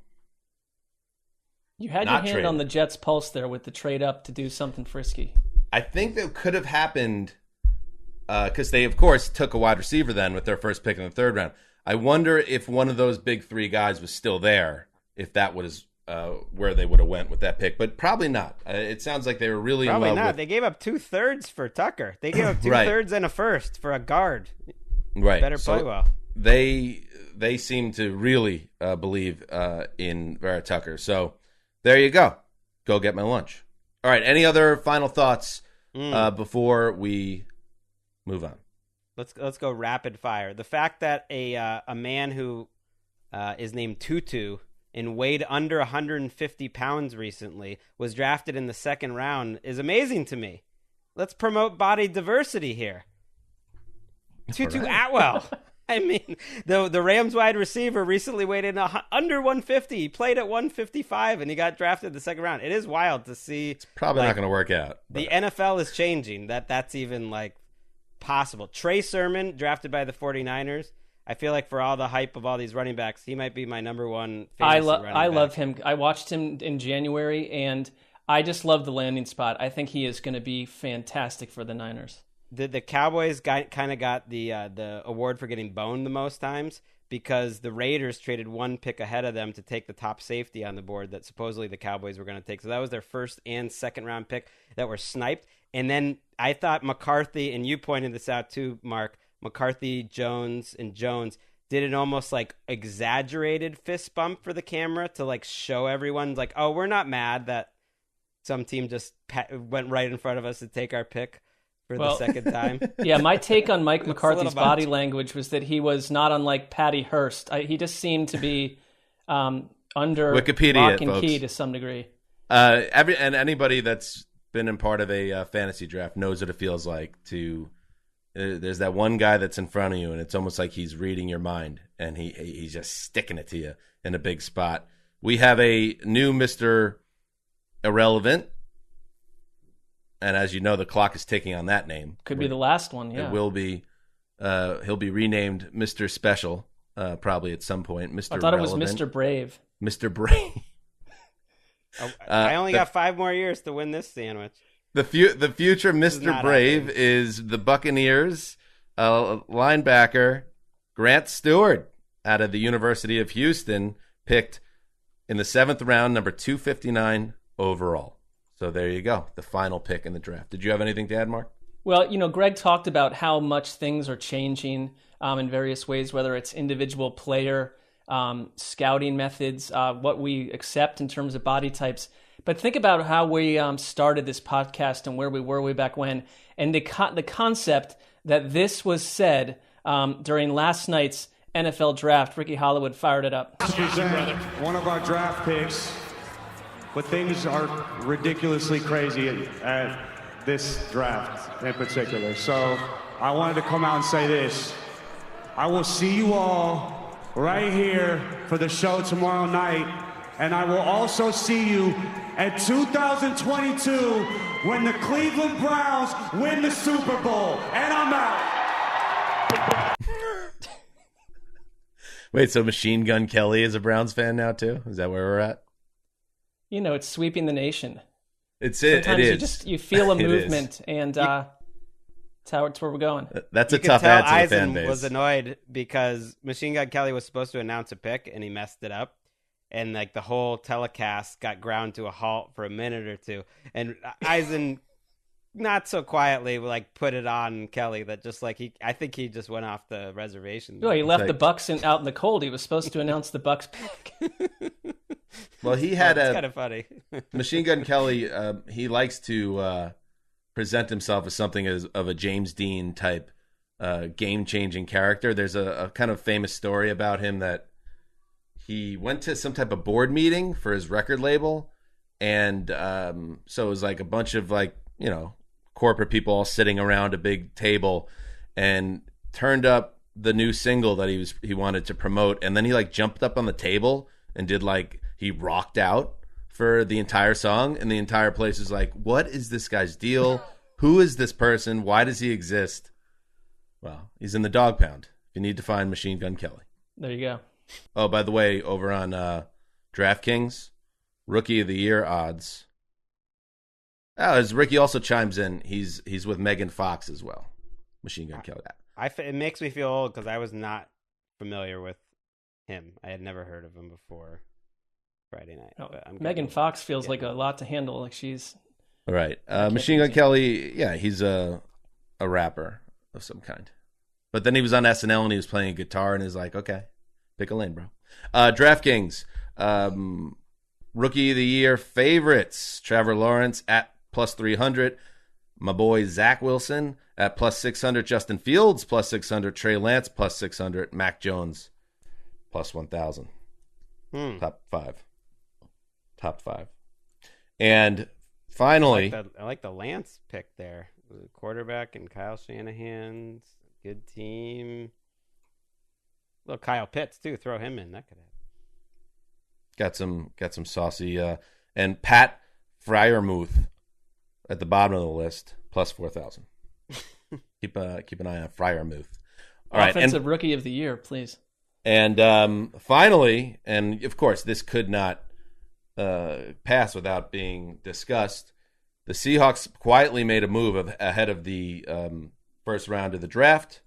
You had your hand on the Jets' pulse there with the trade up to do something frisky. I think that could have happened because they, of course, took a wide receiver then with their first pick in the third round. I wonder if one of those big 3 guys was still there, if that was where they would have went with that pick. But probably not. It sounds like they were really probably in love not. with... They gave up 2/3 for Tucker. They gave up 2/3 and a first for a guard. Right. Better play well. They seem to really believe in Vera Tucker. So there you go. Go get my lunch. All right. Any other final thoughts before we move on? Let's go rapid fire. The fact that a man who is named Tutu and weighed under 150 pounds recently was drafted in the second round is amazing to me. Let's promote body diversity here. Tutu Atwell. I mean, the Rams wide receiver recently weighed in under 150. He played at 155, and he got drafted in the second round. It is wild to see. It's probably not going to work out. But... The NFL is changing. That's even, possible. Trey Sermon, drafted by the 49ers. I feel like for all the hype of all these running backs, he might be my number one fantasy running back. I love him. I watched him in January, and I just love the landing spot. I think he is going to be fantastic for the Niners. The Cowboys kind of got the award for getting boned the most times because the Raiders traded 1 pick ahead of them to take the top safety on the board that supposedly the Cowboys were going to take. So that was their first and second round pick that were sniped. And then I thought McCarthy, and you pointed this out too, Mark, McCarthy, Jones did an almost exaggerated fist bump for the camera to show everyone oh, we're not mad that some team just went right in front of us to take our pick for the second time. Yeah, my take on Mike McCarthy's body language was that he was not unlike Patty Hearst. He just seemed to be under Wikipedia, lock and folks. key to some degree. And anybody that's been in part of a fantasy draft knows what it feels like to. There's that one guy that's in front of you, and it's almost like he's reading your mind, and he's just sticking it to you in a big spot. We have a new Mr. Irrelevant. And as you know, the clock is ticking on that name. Could be the last one, yeah. It will be. He'll be renamed Mr. Special, probably at some point. Mr. I thought Relevant. It was Mr. Brave. Mr. Brave. I only got 5 more years to win this sandwich. The future Mr. Brave is the Buccaneers linebacker Grant Stewart out of the University of Houston, picked in the 7th round, number 259 overall. So there you go, the final pick in the draft. Did you have anything to add, Mark? Well, Greg talked about how much things are changing in various ways, whether it's individual player, scouting methods, what we accept in terms of body types. But think about how we started this podcast and where we were way back when, and the concept that this was said during last night's NFL draft. Ricky Hollywood fired it up. One of our draft picks, but things are ridiculously crazy at this draft in particular. So I wanted to come out and say this. I will see you all right here for the show tomorrow night, and I will also see you at 2022 when the Cleveland Browns win the Super Bowl, and I'm out. Wait, so Machine Gun Kelly is a Browns fan now too? Is that where we're at? You know, it's sweeping the nation. Sometimes it is. You feel a movement, and that's where we're going. That's a tough ad to the fan Eisen base. was annoyed because Machine Gun Kelly was supposed to announce a pick, and he messed it up. And like the whole telecast got ground to a halt for a minute or two. And Eisen, not so quietly, like put it on Kelly that just like I think he just went off the reservation. No, he left the Bucks out in the cold. He was supposed to announce the Bucks pick. Well, he had it's kind of funny. Machine Gun Kelly. He likes to present himself as something of a James Dean type game-changing character. There's a kind of famous story about him that he went to some type of board meeting for his record label, and so it was like a bunch of corporate people all sitting around a big table, and turned up the new single that he wanted to promote, and then he jumped up on the table and did he rocked out for the entire song, and the entire place is like, what is this guy's deal? Who is this person? Why does he exist? Well, he's in the dog pound. You need to find Machine Gun Kelly. There you go. Oh, by the way, over on DraftKings, Rookie of the Year odds. Oh, as Ricky also chimes in, he's with Megan Fox as well. Machine Gun Kelly. It makes me feel old because I was not familiar with him. I had never heard of him before Friday night. Oh, Megan Fox feels like a lot to handle. Like she's all right. Machine Gun Kelly, yeah, he's a rapper of some kind. But then he was on SNL and he was playing a guitar, and he's like, okay, pick a lane, bro. DraftKings, Rookie of the Year favorites: Trevor Lawrence at +300, my boy Zach Wilson at +600, Justin Fields +600, Trey Lance +600, Mac Jones +1,000. Top five. And finally, I like the Lance pick there. The quarterback and Kyle Shanahan's good team. Little Kyle Pitts too. Throw him in. That could happen. got some saucy and Pat Freiermuth at the bottom of the list +4,000. keep an eye on Freiermuth. All right, Offensive Rookie of the Year, please. And finally, and of course, this could not pass without being discussed. The Seahawks quietly made a move ahead of the first round of the draft.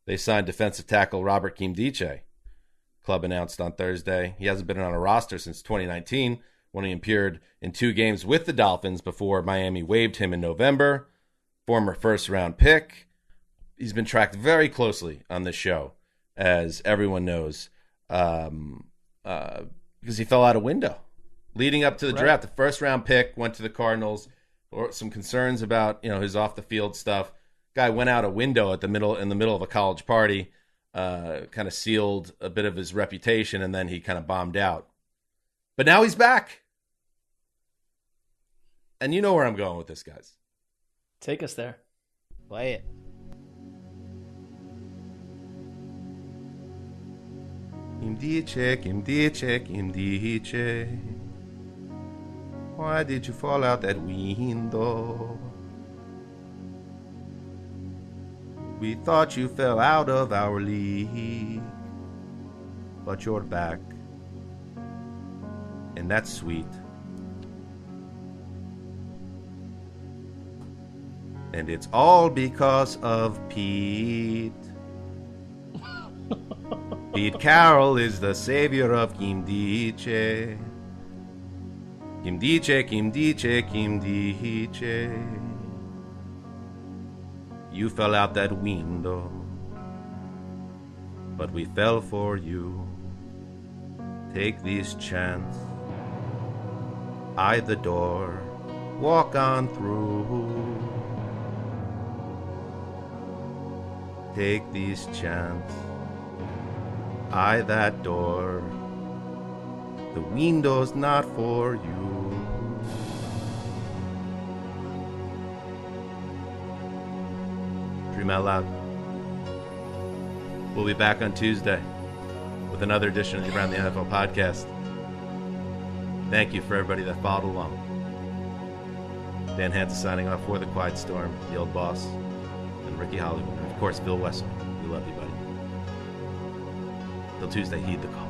They signed defensive tackle Robert Nkemdiche. Club announced on Thursday he hasn't been on a roster since 2019, when he appeared in 2 games with the Dolphins before Miami waived him in November. Former first-round pick. He's been tracked very closely on this show, as everyone knows, because he fell out a window. Leading up to the draft, the first-round pick went to the Cardinals. Or some concerns about his off-the-field stuff. Guy went out a window in the middle of a college party, kind of sealed a bit of his reputation, and then he kind of bombed out. But now he's back. And you know where I'm going with this, guys. Take us there. Play it. Nkemdiche. Why did you fall out that window? We thought you fell out of our league, but you're back, and that's sweet. And it's all because of Pete. Pete Carroll is the savior of Nkemdiche. Nkemdiche. You fell out that window, but we fell for you. Take this chance I the door, walk on through. Take these chance, I that door, the window's not for you. Dream out loud. We'll be back on Tuesday with another edition of the Around the NFL podcast. Thank you for everybody that followed along. Dan Hanzus signing off for the Quiet Storm, the old boss, and Ricky Hollywood. And of course, Bill Wesseling. We love you, buddy. Till Tuesday, heed the call.